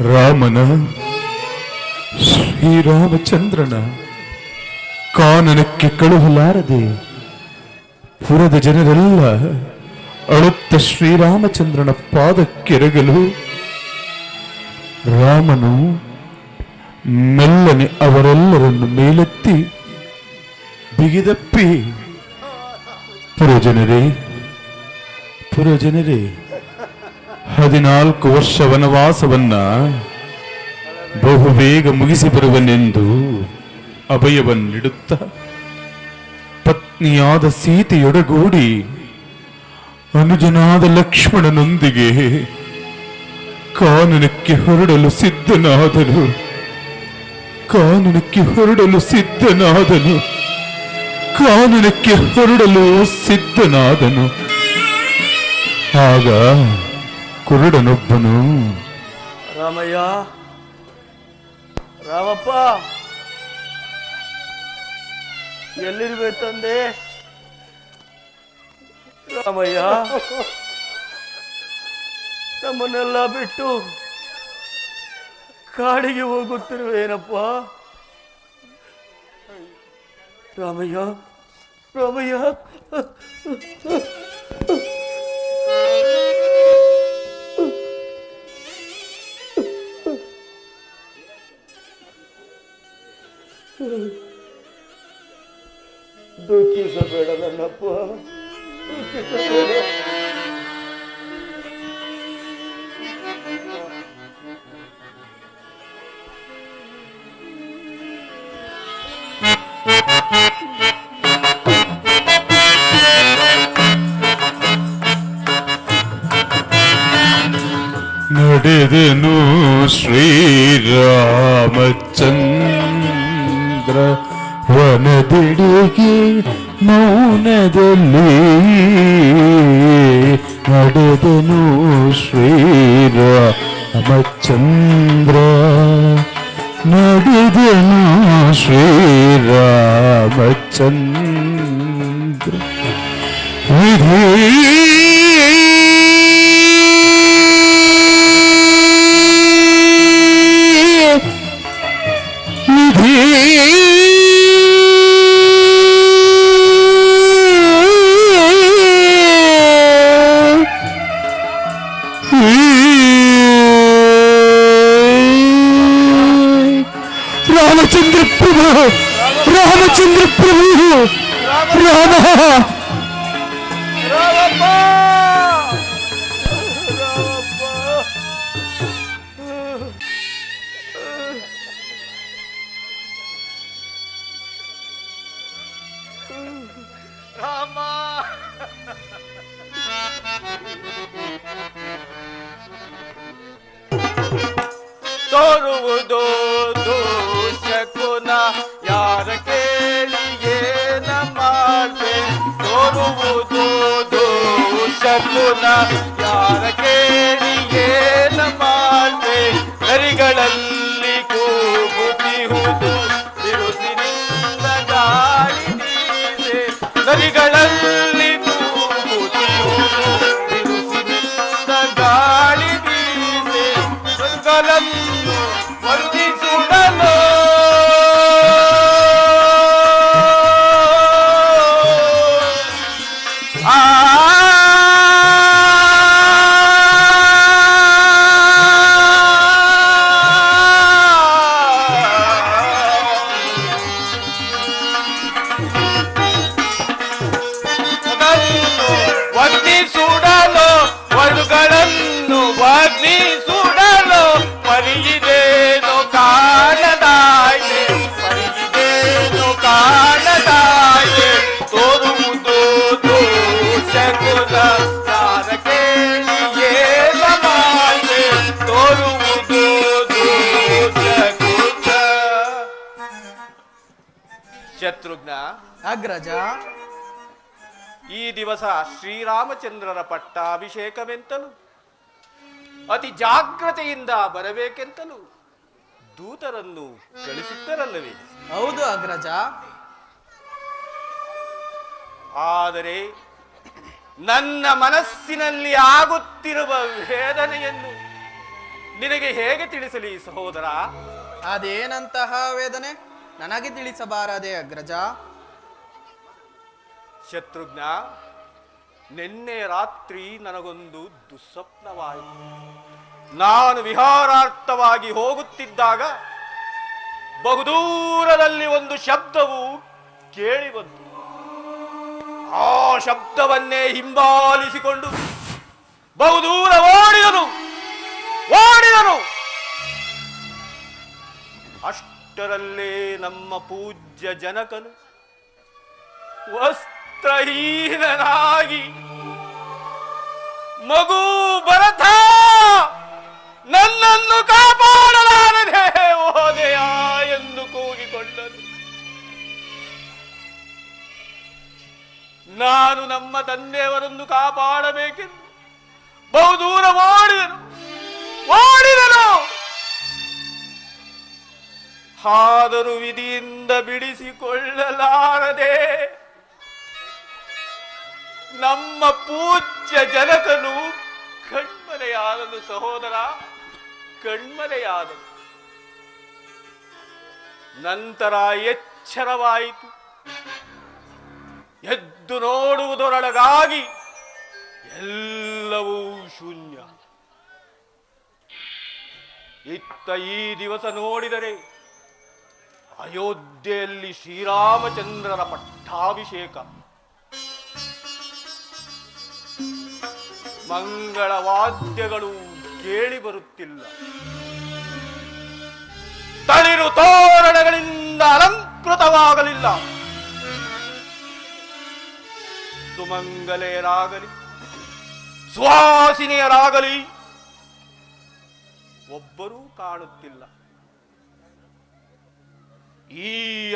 ರಾಮನ ಶ್ರೀರಾಮಚಂದ್ರನ ಕಾನನಕ್ಕೆ ಕಳುಹಲಾರದೆ ಪುರದ ಜನರೆಲ್ಲ ಅಳುತ್ತ ಶ್ರೀರಾಮಚಂದ್ರನ ಪಾದಕ್ಕೆರಗಲು ರಾಮನು ಮೆಲ್ಲನೆ ಅವರೆಲ್ಲರನ್ನು ಮೇಲೆತ್ತಿ ಬಿಗಿದಪ್ಪಿ ಪುರಜನರೇ 14 ವರ್ಷ ವನವಾಸವನ್ನ ಬಹುಬೇಗ ಮುಗಿಸಿ ಬರುವನೆಂದು ಅಭಯವನ್ನಿಡುತ್ತ ಪತ್ನಿಯಾದ ಸೀತೆಯೊಡಗೂಡಿ ಅನುಜನಾದ ಲಕ್ಷ್ಮಣನೊಂದಿಗೆ ಕಾನನಕ್ಕೆ ಹೊರಡಲು ಸಿದ್ಧನಾದನು ಆಗ ಕುರುಡನೊಬ್ಬನು ರಾಮಯ್ಯ, ರಾಮಪ್ಪ, ಎಲ್ಲಿರುವೆ ತಂದೆ? ರಾಮಯ್ಯ, ನಮ್ಮನ್ನೆಲ್ಲ ಬಿಟ್ಟು ಕಾಡಿಗೆ ಹೋಗುತ್ತಿರುವೇನಪ್ಪ? ರಾಮಯ್ಯ, ರಾಮಯ್ಯ, ದುಃಖಿಸಬೇಡನಪ್ಪ, ದುಃಖಿಸಬೇಡ. ನಡೆದನು ಶ್ರೀರಾಮಚಂದ್ರ ವನದೆಡೆಗೆ ಮೌನದಲ್ಲಿ. ನಡೆದನು ಶ್ರೀರಾಮಚಂದ್ರ, ನಡೆದನು ಶ್ರೀರಾಮಚಂದ್ರ. ವಿಧಿ ರಾಮಚಂದ್ರ ಪ್ರಭು, ರಾಮಚಂದ್ರ ಪ್ರಭು, ರಾಮ ರಾಮಪ್ಪ, ರಾಮ ತೋರುವುದು ದೋಷಕುನ ಯಾರ ಕೇಳಿ ಏನ ಮಾಡ್ದೆ. ತೋರುವುದು ದೋಷಕುನ ಯಾರ ಕೇಳಿ ಏನ ಮಾಡ್ದೆ. ನರಿಗಳಲ್ಲಿ ಕೂಗುತ್ತಿಹುದು ಬಿರುಸಿನಿಂದ ಗಾಳಿ ಬೀಸೆ. ನರಿಗಳಲ್ಲಿ ಕೂಗುತ್ತಿಹುದು ಬಿರುಸಿನಿಂದ ಗಾಳಿ ಬೀಸೆ. ಮೃಗಗಳನ್ನು ವಂದಿಸುಡಲು ವಂದಿಸುಡಲು ವರುಗಳನ್ನು ವರ್ಣಿಸುಡಲು ಪರಿಯಿದೇನು ಕಾಣದಾಯ್ತೆ. ಪರಿಯಿದೇನು ಕಾಣದಾಯ್ತೆ. ತೋರುವುದು ದೋಷಕುಲ ಯಾರ ಕೇಳಿ ಏನ ಮಾಡ್ದೆ. ತೋರುವುದು ದೋಷಕುಲ. ಶತ್ರುಘ್ನ, ಅಗ್ರಜ, ಈ ದಿವಸ ಶ್ರೀರಾಮಚಂದ್ರರ ಪಟ್ಟಾಭಿಷೇಕವೆಂತಲೂ ಅತಿ ಜಾಗ್ರತೆಯಿಂದ ಬರಬೇಕೆಂತಲೂ ದೂತರನ್ನು ಕಳಿಸಿದ್ದರಲ್ಲವೇ? ಹೌದು ಅಗ್ರಜ. ಆದರೆ ನನ್ನ ಮನಸ್ಸಿನಲ್ಲಿ ಆಗುತ್ತಿರುವ ವೇದನೆಯನ್ನು ನಿನಗೆ ಹೇಗೆ ತಿಳಿಸಲಿ ಸಹೋದರ? ಅದೇನಂತಹ ವೇದನೆ ನನಗೆ ತಿಳಿಸಬಾರದೆ ಅಗ್ರಜ? ಶತ್ರುಘ್ನ, ನಿನ್ನೆ ರಾತ್ರಿ ನನಗೊಂದು ದುಸ್ವಪ್ನವಾಯಿತು. ನಾನು ವಿಹಾರಾರ್ಥವಾಗಿ ಹೋಗುತ್ತಿದ್ದಾಗ ಬಹುದೂರದಲ್ಲಿ ಒಂದು ಶಬ್ದವು ಕೇಳಿ ಬಂತು. ಆ ಶಬ್ದವನ್ನೇ ಹಿಂಬಾಲಿಸಿಕೊಂಡು ಬಹುದೂರ ಓಡಿದನು. ಅಷ್ಟರಲ್ಲೇ ನಮ್ಮ ಪೂಜ್ಯ ಜನಕನು ವಸ್ತ್ರಹೀನನಾಗಿ ಮಗು ಭರತ ನನ್ನನ್ನು ಕಾಪಾಡಲಾರದೆ ಹೋದೆಯ ಎಂದು ಕೂಗಿಕೊಂಡನು. ನಾನು ನಮ್ಮ ತಂದೆಯವರನ್ನು ಕಾಪಾಡಬೇಕೆಂದು ಬಹುದೂರ ಓಡಿದನು. ಆದರೂ ವಿಧಿಯಿಂದ ಬಿಡಿಸಿಕೊಳ್ಳಲಾರದೆ ನಮ್ಮ ಪೂಜ್ಯ ಜನಕನು ಕಣ್ಮರೆಯಾದನು ಸಹೋದರ, ಕಣ್ಮರೆಯಾದನು. ನಂತರ ಎಚ್ಚರವಾಯಿತು. ಎದ್ದು ನೋಡುವುದರೊಳಗಾಗಿ ಎಲ್ಲವೂ ಶೂನ್ಯ. ಇತ್ತ ಈ ದಿವಸ ನೋಡಿದರೆ ಅಯೋಧ್ಯೆಯಲ್ಲಿ ಶ್ರೀರಾಮಚಂದ್ರರ ಪಟ್ಟಾಭಿಷೇಕ. ಮಂಗಳ ವಾದ್ಯಗಳು ಕೇಳಿ ಬರುತ್ತಿಲ್ಲ. ತಳಿರು ತೋರಣಗಳಿಂದ ಅಲಂಕೃತವಾಗಲಿಲ್ಲ. ಸುಮಂಗಲೆಯರಾಗಲಿ ಸುವಾಸಿನಿಯರಾಗಲಿ ಒಬ್ಬರೂ ಕಾಣುತ್ತಿಲ್ಲ. ಈ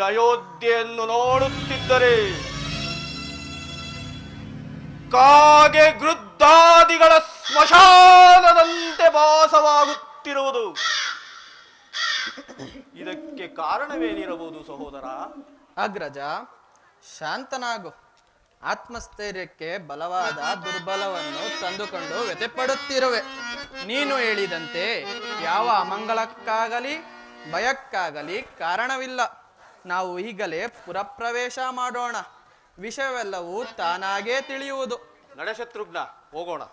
ಅಯೋಧ್ಯೆಯನ್ನು ನೋಡುತ್ತಿದ್ದರೆ ಕಾಗೆ ಗೃದ್ಧಾದಿಗಳ ಸ್ಮಶಾನದಂತೆ ಭಾಸವಾಗುತ್ತಿರುವುದು. ಇದಕ್ಕೆ ಕಾರಣವೇನಿರಬಹುದು ಸಹೋದರ? ಅಗ್ರಜ, ಶಾಂತನಾಗು. ಆತ್ಮಸ್ಥೈರ್ಯಕ್ಕೆ ಬಲವಾದ ದುರ್ಬಲವನ್ನು ತಂದುಕೊಂಡು ವ್ಯಥೆಪಡುತ್ತಿರುವೆ. ನೀನು ಹೇಳಿದಂತೆ ಯಾವ ಅಮಂಗಳಕ್ಕಾಗಲಿ ಭಯಕ್ಕಾಗಲಿ ಕಾರಣವಿಲ್ಲ. ನಾವು ಈಗಲೇ ಪುರಪ್ರವೇಶ ಮಾಡೋಣ. ವಿಷಯವೆಲ್ಲವೂ ತಾನಾಗೇ ತಿಳಿಯುವುದು. ನಡೆ ಶತ್ರುಘ್ನ, ಹೋಗೋಣ.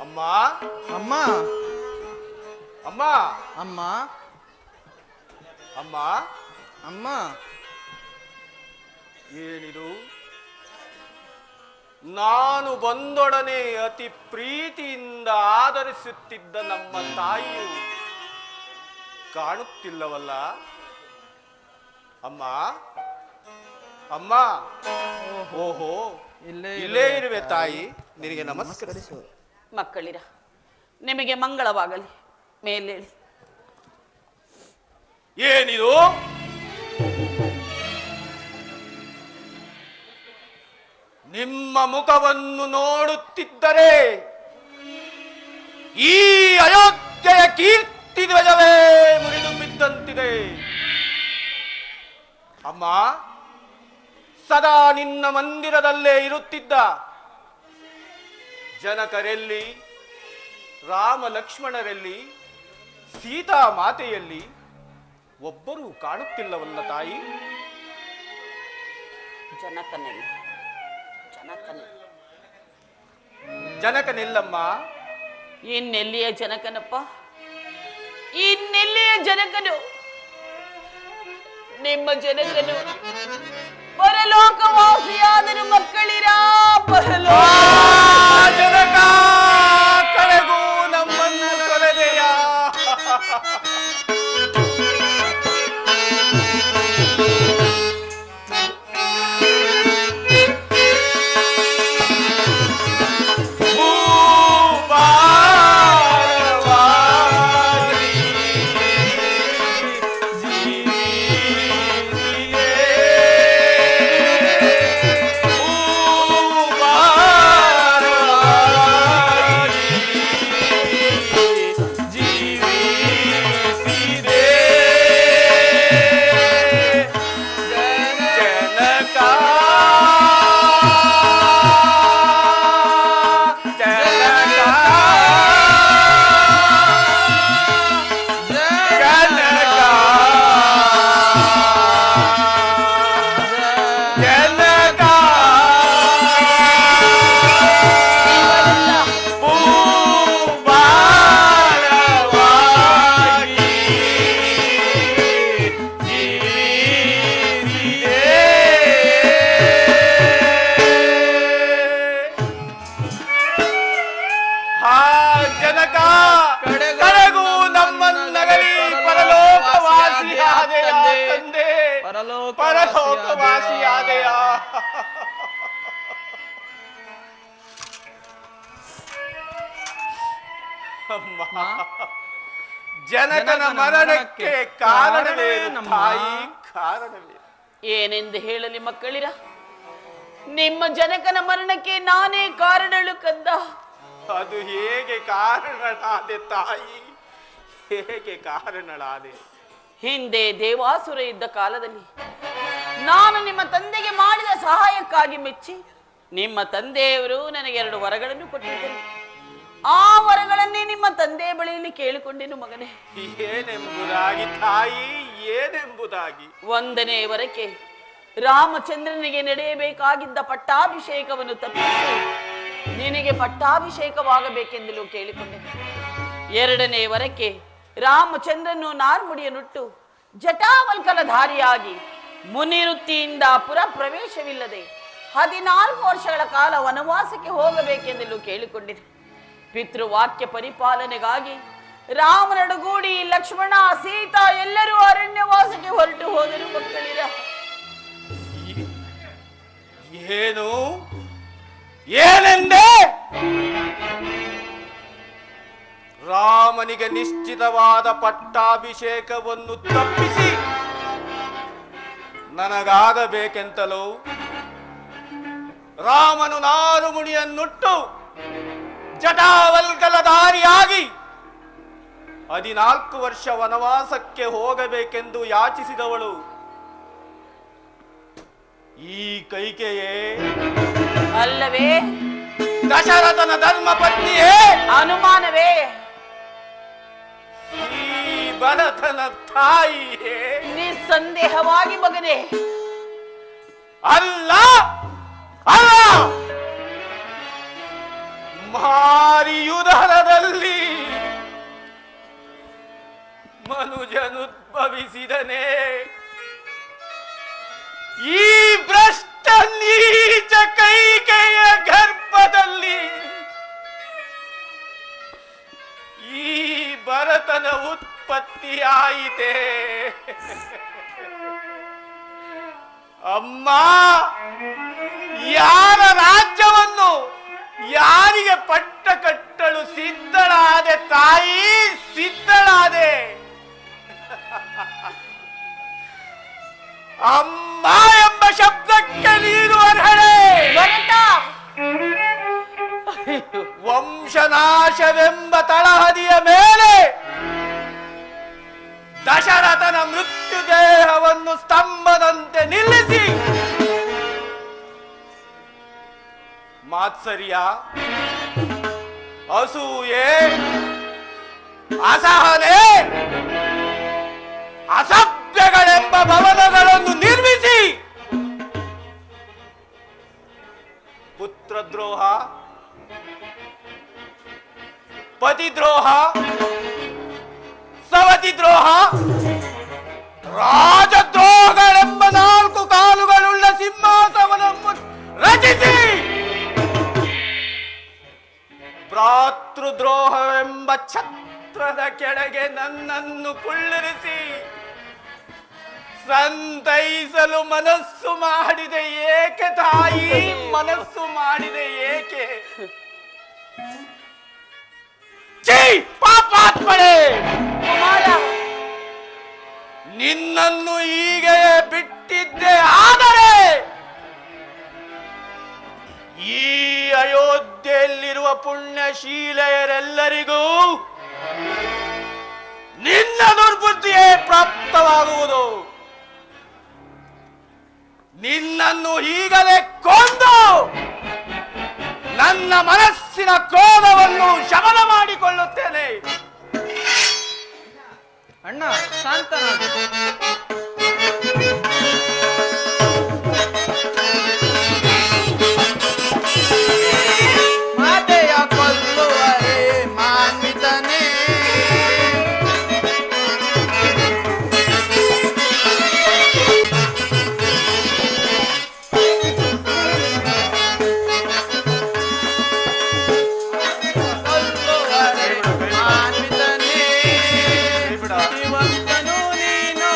ಅಮ್ಮ ಅಮ್ಮ ಅಮ್ಮ ಅಮ್ಮ ಅಮ್ಮ ಅಮ್ಮ ಏನಿದು? ನಾನು ಬಂದೊಡನೆ ಅತಿ ಪ್ರೀತಿಯಿಂದ ಆದರಿಸುತ್ತಿದ್ದ ನಮ್ಮ ತಾಯಿಯು ಕಾಣುತ್ತಿಲ್ಲವಲ್ಲ? ಅಮ್ಮ ಅಮ್ಮ, ಓಹೋ, ಇಲ್ಲೇ ಇರುವೆ ತಾಯಿ, ನಿನಗೆ ನಮಸ್ಕರಿಸು. ಮಕ್ಕಳಿರ, ನಿಮಗೆ ಮಂಗಳವಾಗಲಿ. ಮೇಲೇಳಿ. ಏನಿದು? ನಿಮ್ಮ ಮುಖವನ್ನು ನೋಡುತ್ತಿದ್ದರೆ ಈ ಅಯೋಧ್ಯೆಯ ಕೀರ್ತಿ ಧ್ವಜವೇ ಮುರಿದು ಬಿದ್ದಂತಿದೆ. ಅಮ್ಮ, ಸದಾ ನಿನ್ನ ಮಂದಿರದಲ್ಲೇ ಇರುತ್ತಿದ್ದ ಜನಕರೆಲ್ಲಿ, ರಾಮ ಲಕ್ಷ್ಮಣರೆಲ್ಲಿ, ಸೀತಾ ಮಾತೆಯಲ್ಲಿ ಒಬ್ಬರೂ ಕಾಣುತ್ತಿಲ್ಲವಲ್ಲ ತಾಯಿ? ಜನಕನೆಲ್ಲಮ್ಮ? ಇನ್ನೆಲ್ಲಿಯ ಜನಕನಪ್ಪ? ಇನ್ನೆಲ್ಲಿಯ ಜನಕನು? ನಿಮ್ಮ ಜನಕನು ಪರಲೋಕವಾಸಿಯಾದರು ಮಕ್ಕಳಿರ. ಜನಕ ಕಡೆಗೂ ನಮ್ಮನ್ನು ಕರೆದೆಯ. ಜನಕನ ಮರಣಕ್ಕೆ ಕಾರಣವೇನು ತಾಯಿ, ಕಾರಣವೇ? ಏನೆಂದು ಹೇಳಲಿ ಮಕ್ಕಳಿರ? ನಿಮ್ಮ ಜನಕನ ಮರಣಕ್ಕೆ ನಾನೇ ಕಾರಣಳು ಕಂದ. ಅದು ಹೇಗೆ ಕಾರಣಳಾದೆ ತಾಯಿ, ಹೇಗೆ ಕಾರಣಳಾದೆ? ಹಿಂದೆ ದೇವಾಸುರ ಇದ್ದ ಕಾಲದಲ್ಲಿ ನಾನು ನಿಮ್ಮ ತಂದೆಗೆ ಮಾಡಿದ ಸಹಾಯಕ್ಕಾಗಿ ಮೆಚ್ಚಿ ನಿಮ್ಮ ತಂದೆಯವರು ನನಗೆ 2 ವರಗಳನ್ನು ಕೊಟ್ಟಿದ್ದರು. ಆ ವರಗಳನ್ನೇ ನಿಮ್ಮ ತಂದೆಯ ಬಳಿಯಲ್ಲಿ ಕೇಳಿಕೊಂಡೆನು ಮಗನೇ. ಏನೆಂಬುದಾಗಿ ತಾಯಿ, ಏನೆಂಬುದಾಗಿ? 1ನೇ ವರಕ್ಕೆ ರಾಮಚಂದ್ರನಿಗೆ ನಡೆಯಬೇಕಾಗಿದ್ದ ಪಟ್ಟಾಭಿಷೇಕವನ್ನು ತಪ್ಪಿಸಿ ನಿನಗೆ ಪಟ್ಟಾಭಿಷೇಕವಾಗಬೇಕೆಂದಲೂ ಕೇಳಿಕೊಂಡೆನು. 2ನೇ ವರಕ್ಕೆ ರಾಮಚಂದ್ರನು ನಾರ್ಮುಡಿಯನ್ನುಟ್ಟು ಜಟಾವಲ್ಕಲಧಾರಿಯಾಗಿ ಮುನಿವೃತ್ತಿಯಿಂದ ಪುರ ಪ್ರವೇಶವಿಲ್ಲದೆ 14 ವರ್ಷಗಳ ಕಾಲ ವನವಾಸಕ್ಕೆ ಹೋಗಬೇಕೆಂದಲೂ ಕೇಳಿಕೊಂಡಿದೆ. ಪಿತೃವಾಕ್ಯ ಪರಿಪಾಲನೆಗಾಗಿ ರಾಮನೊಡಗೂಡಿ ಲಕ್ಷ್ಮಣ, ಸೀತಾ ಎಲ್ಲರೂ ಅರಣ್ಯವಾಸಕ್ಕೆ ಹೊರಟು ಹೋದರು ಮಕ್ಕಳಿರ. ಏನು ಏನೆಂದೆ? ರಾಮನಿಗೆ ನಿಶ್ಚಿತವಾದ ಪಟ್ಟಾಭಿಷೇಕವನ್ನು ತಪ್ಪಿಸಿ ನನಗಾಗಬೇಕೆಂತಲೋ ರಾಮನು ನಾರುಮುಡಿಯನ್ನುಟ್ಟು ಜಟಾವಲ್ಕಲಧಾರಿಯಾಗಿ 14 ವರ್ಷ ವನವಾಸಕ್ಕೆ ಹೋಗಬೇಕೆಂದು ಯಾಚಿಸಿದವಳು ಈ ಕೈಕೆಯೇ ಅಲ್ಲವೇ? ದಶರಥನ ಧರ್ಮ ಪತ್ನಿಯೇ? ಅನುಮಾನವೇ? ಈ ಭರತನ ತಾಯಿಯೇ? ನಿಸ್ಸಂದೇಹವಾಗಿ ಮಗನೇ. ಅಲ್ಲ ಅಲ್ಲ, ಮಾರಿಯುದರದಲ್ಲಿ ಮನುಜನುದ್ಭವಿಸಿದನೇ ಈ ಭ್ರಷ್ಟ ನೀಚ ಕೈಕೆಯ ಗರ್ಭದಲ್ಲಿ ಈ ಭರತನ ಉತ್ಪತ್ತಿಯಾಯಿತೆ. ಅಮ್ಮ, ಯಾರ ರಾಜ್ಯವನ್ನು ಯಾರಿಗೆ ಪಟ್ಟ ಕಟ್ಟಲು ಸಿದ್ಧಳಾದೆ ತಾಯಿ, ಸಿದ್ಧಳಾದೆ. ಅಮ್ಮ ಎಂಬ ಶಬ್ದಕ್ಕೆ ನೀನು ಅರ್ಹಳೆ. ವಂಶನಾಶವೆಂಬ ತಳಹದಿಯ ಮೇಲೆ ದಶರಥನ ಮೃತ್ಯು ದೇಹವನ್ನು ಸ್ತಂಭದಂತೆ ನಿಲ್ಲಿಸಿ ಮಾತ್ಸರ್ಯ, ಅಸೂಯೆ, ಅಸಹನೆ, ಅಸಭ್ಯಗಳೆಂಬ ಭವನಗಳನ್ನು ನಿರ್ಮಿಸಿ ಪುತ್ರದ್ರೋಹ, ಪತಿದ್ರೋಹ, ಸವತಿ ದ್ರೋಹ, ರಾಜದ್ರೋಹಗಳೆಂಬ 4 ಕಾಲುಗಳುಳ್ಳ ಸಿಂಹಾಸನವನ್ನು ರಚಿಸಿ ಭ್ರಾತೃದ್ರೋಹವೆಂಬ ಛತ್ರದ ಕೆಳಗೆ ನನ್ನನ್ನು ಕುಳ್ಳಿರಿಸಿ ಸಂತೈಸಲು ಮನಸ್ಸು ಮಾಡಿದೆ ಏಕೆ ತಾಯಿ, ಮನಸ್ಸು ಮಾಡಿದೆ ಏಕೆ? ಛೀ, ಪಾಪಾತ್ಮಳೆ! ನಿನ್ನನ್ನು ಹೀಗೆ ಬಿಟ್ಟಿದ್ದೆ ಆದರೆ ಈ ಅಯೋಧ್ಯೆಯಲ್ಲಿರುವ ಪುಣ್ಯಶೀಲೆಯರೆಲ್ಲರಿಗೂ ನಿನ್ನ ದುರ್ಬುದ್ಧಿಯೇ ಪ್ರಾಪ್ತವಾಗುವುದು. ನಿನ್ನನ್ನು ಈಗಲೇ ಕೊಂದು ನನ್ನ ಮನಸ್ಸಿನ ಕ್ರೋಧವನ್ನು ಶಮನ ಮಾಡಿಕೊಳ್ಳುತ್ತೇನೆ. ಅಣ್ಣ ಶಾಂತನಾಗು. ಮಾತೆಯ ಕೊಲ್ಲುವರೆ ಮಾನ್ವಿತನೇ, ಕೊಲ್ಲುವರೆ ಮಾನ್ವಿತನೇ, ಜೀವಂತನು ನೀನು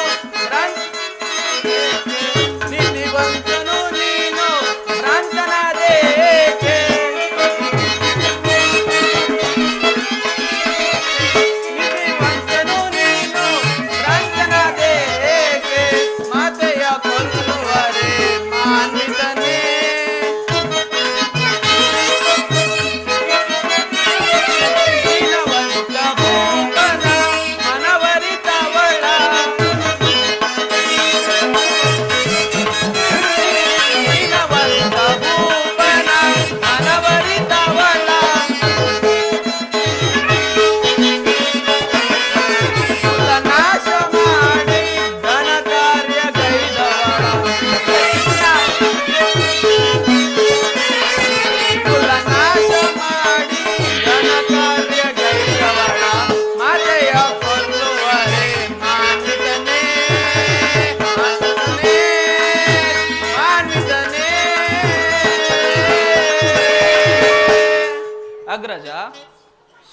ಅಗ್ರಜ,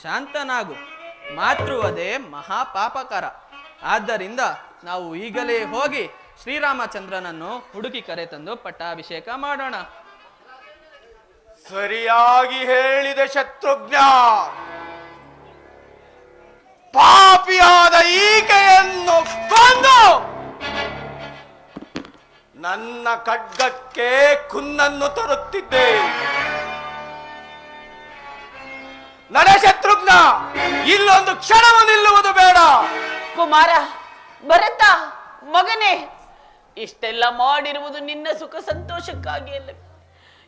ಶಾಂತನಾಗು. ಮಾತೃವಧೆ ಮಹಾಪಾಪಕರ. ಆದ್ದರಿಂದ ನಾವು ಈಗಲೇ ಹೋಗಿ ಶ್ರೀರಾಮಚಂದ್ರನನ್ನು ಹುಡುಕಿ ಕರೆತಂದು ಪಟ್ಟಾಭಿಷೇಕ ಮಾಡೋಣ. ಸರಿಯಾಗಿ ಹೇಳಿದ ಶತ್ರುಘ್ನ. ಪಾಪಿಯಾದ ಈಕೆಯನ್ನು ಕೊಂದು ನನ್ನ ಖಡ್ಗಕ್ಕೆ ಕುನ್ನನ್ನು ತರುತ್ತಿದ್ದೆ. ನಡೆ ಶತ್ರುಘ್ನ, ಇಲ್ಲೊಂದು ಕ್ಷಣವು ನಿಲ್ಲುವುದು ಬೇಡ. ಕುಮಾರ, ಭರತ ಮಗನೇ, ಇಷ್ಟೆಲ್ಲ ಮಾಡಿರುವುದು ನಿನ್ನ ಸುಖ ಸಂತೋಷಕ್ಕಾಗಿ ಅಲ್ಲವೇ?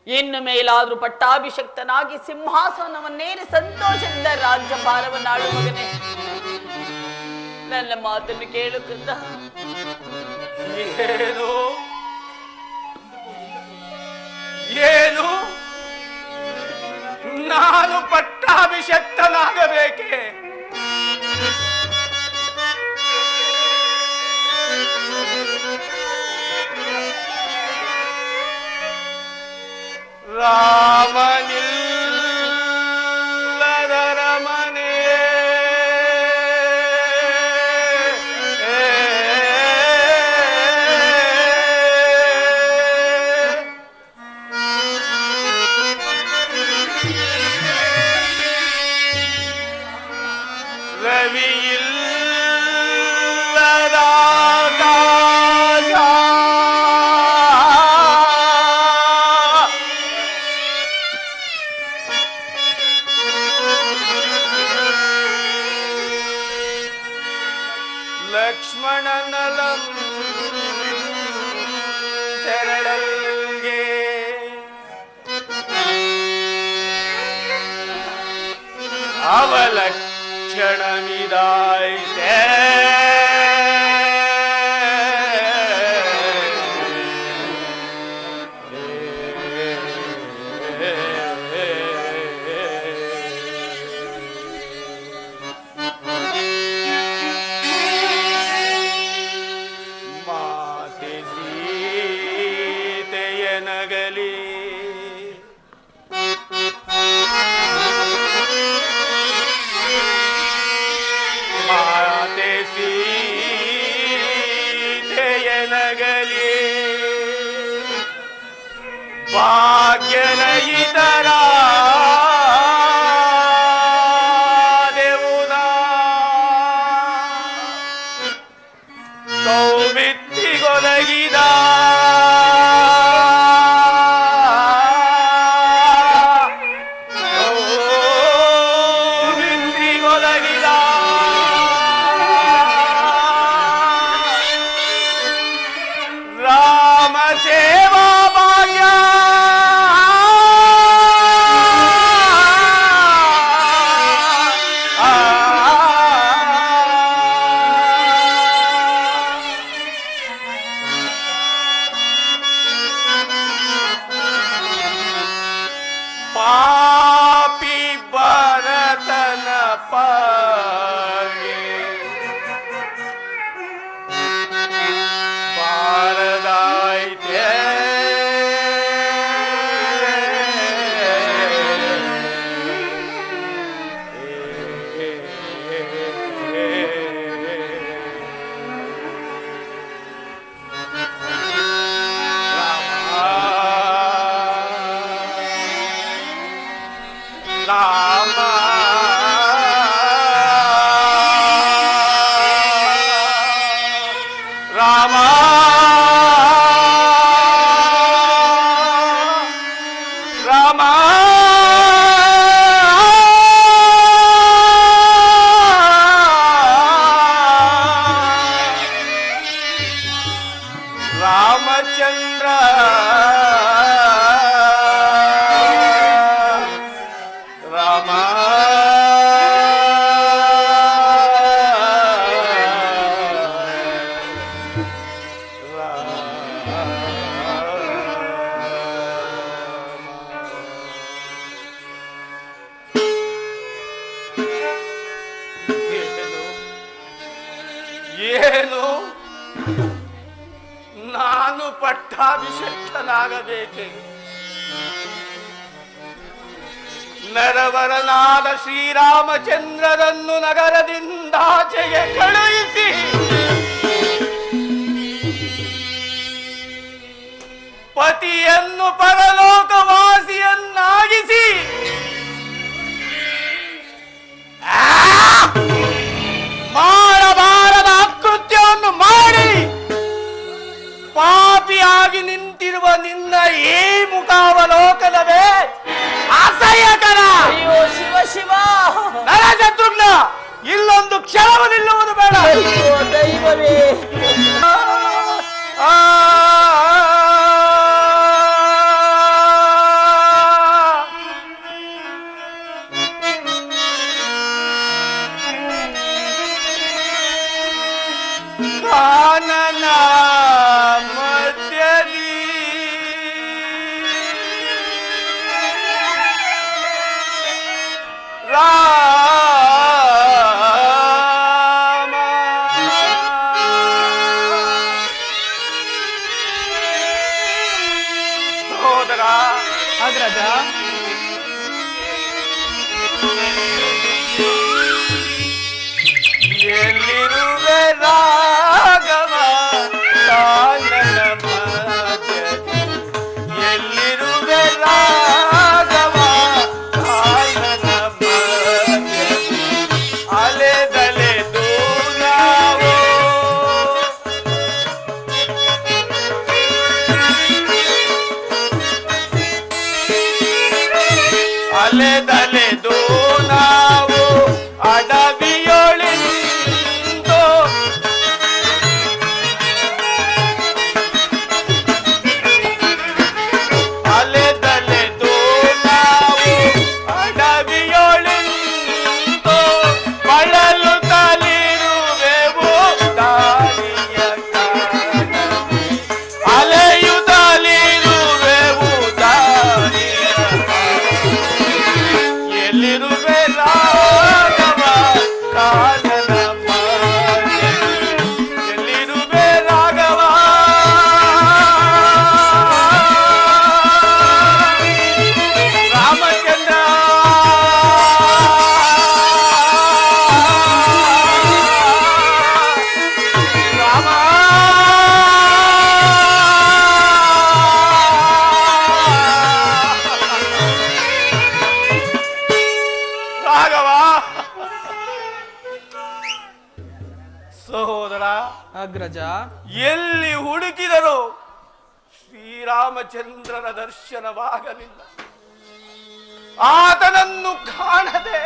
ಇನ್ನು ಮೇಲಾದ್ರೂ ಪಟ್ಟಾಭಿಷಕ್ತನಾಗಿ ಸಿಂಹಾಸನವನ್ನೇರಿ ಸಂತೋಷದಿಂದ ರಾಜ್ಯಭಾರವನ್ನಾಳು ಮಗನೇ. ನನ್ನ ಮಾತನ್ನು ಕೇಳು ಕಂದ. ಏನು ಏನು ನಾನು ಪಟ್ಟಾಭಿಷಕ್ತನಾಗಬೇಕೆ? ರಾಮನಿಲ್ಲದರ ಮನೆ ಲಕ್ಷ್ಮಣನಲಂ ತೆರಳಲ್ಗೆ ಅವಲಕ್ಷಣವಿದಾಯಿತೆ. ಭಾಗ್ಯರಹಿತರ ದೇವುನ ಸೌಮಿತ್ತಿಗೊದಗಿದ ರಾಮ ಸೇವಾ ಭಾಗ್ಯ ಪಾಪಿ ಭರತನ ಪಾಗೆ ಬಾರದಾಯ್ತೆ. ರಾಮ ರಾಮ ರಾಮ ರಾಮಚಂದ್ರ ರಾಮ ಏನು ನಾನು ಪಟ್ಟಾಭಿಷಕ್ತನಾಗಬೇಕೆ? ನರವರನಾದ ಶ್ರೀರಾಮಚಂದ್ರರನ್ನು ನಗರದಿಂದಾಚೆಗೆ ಕಳುಹಿಸಿ ಪತಿಯನ್ನು ಪರಲೋಕವಾಸಿಯನ್ನಾಗಿಸಿ ಮಾಡಬಾರದ ಅಕೃತ್ಯವನ್ನು ಮಾಡಿ ಪಾಪಿಯಾಗಿ ನಿಂತಿರುವ ನಿನ್ನ ಈ ಮುಖಾವಲೋಕನವೇ ಅಸಹ್ಯಕರ. ಅಯ್ಯೋ ಶಿವ ಶಿವ, ನರಶತ್ರುಘ್ನ, ಇಲ್ಲೊಂದು ಕ್ಷಣವು ನಿಲ್ಲುವುದು ಬೇಡ. ಅಯ್ಯೋ ದೈವವೇ. ಕಾನನ ಮಧ್ಯದಿ ರಾಮ ಸಹೋದರ ಅಗ್ರಜ, ಎಲ್ಲಿರುವೆ ರಾಘವ ಕಾನನ ಮಧ್ಯದಿ, ಎಲ್ಲಿರುವೆ ರಾಘವ ಕಾನನ ಮಧ್ಯದಿ, ಅಲೆದಲೆದು ನಾವು ಅಲೆದಲೆದು ನಾವು ಅಡವಿಯೊಳಿಂದು ಅಲೆದಲೆದು ನಾವು ಅಡವಿಯೊಳಿಂದು ಬಳಲು ತಲಿರುವೆವು ದಾರಿಯ ಕಾಣದೆ, ಅಲೆಯುತ್ತಲಿರುವೆವು ದಾರಿಯ ಎಲ್ಲಿರುವೆ ರಾಘವ ಕಾನನ ಮಧ್ಯದಿ, ಎಲ್ಲಿರುವೆ ರಾಘವ ರಾಮಚಂದ್ರ ರಾಮ ರಾಘವ. ಸಹೋದರ ಅಗ್ರಜ, ಎಲ್ಲಿ ಹುಡುಕಿದರು ಶ್ರೀರಾಮಚಂದ್ರನ ದರ್ಶನವಾಗಲಿಲ್ಲ. ಆತನನ್ನು ಕಾಣದೆ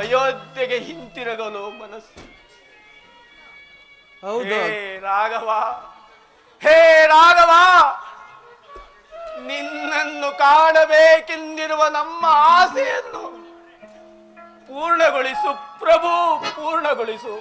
ಅಯೋಧ್ಯೆಗೆ ಹಿಂತಿರುಗಲು ಮನಸ್ಸು. ಹೌದು ಹೇ ರಾಘವ, ಹೇ ರಾಘವ, ನಿನ್ನನ್ನು ಕಾಣಬೇಕೆಂದಿರುವ ನಮ್ಮ ಆಸೆಯನ್ನು ಪೂರ್ಣಗೊಳಿಸು ಪ್ರಭು, ಪೂರ್ಣಗೊಳಿಸು.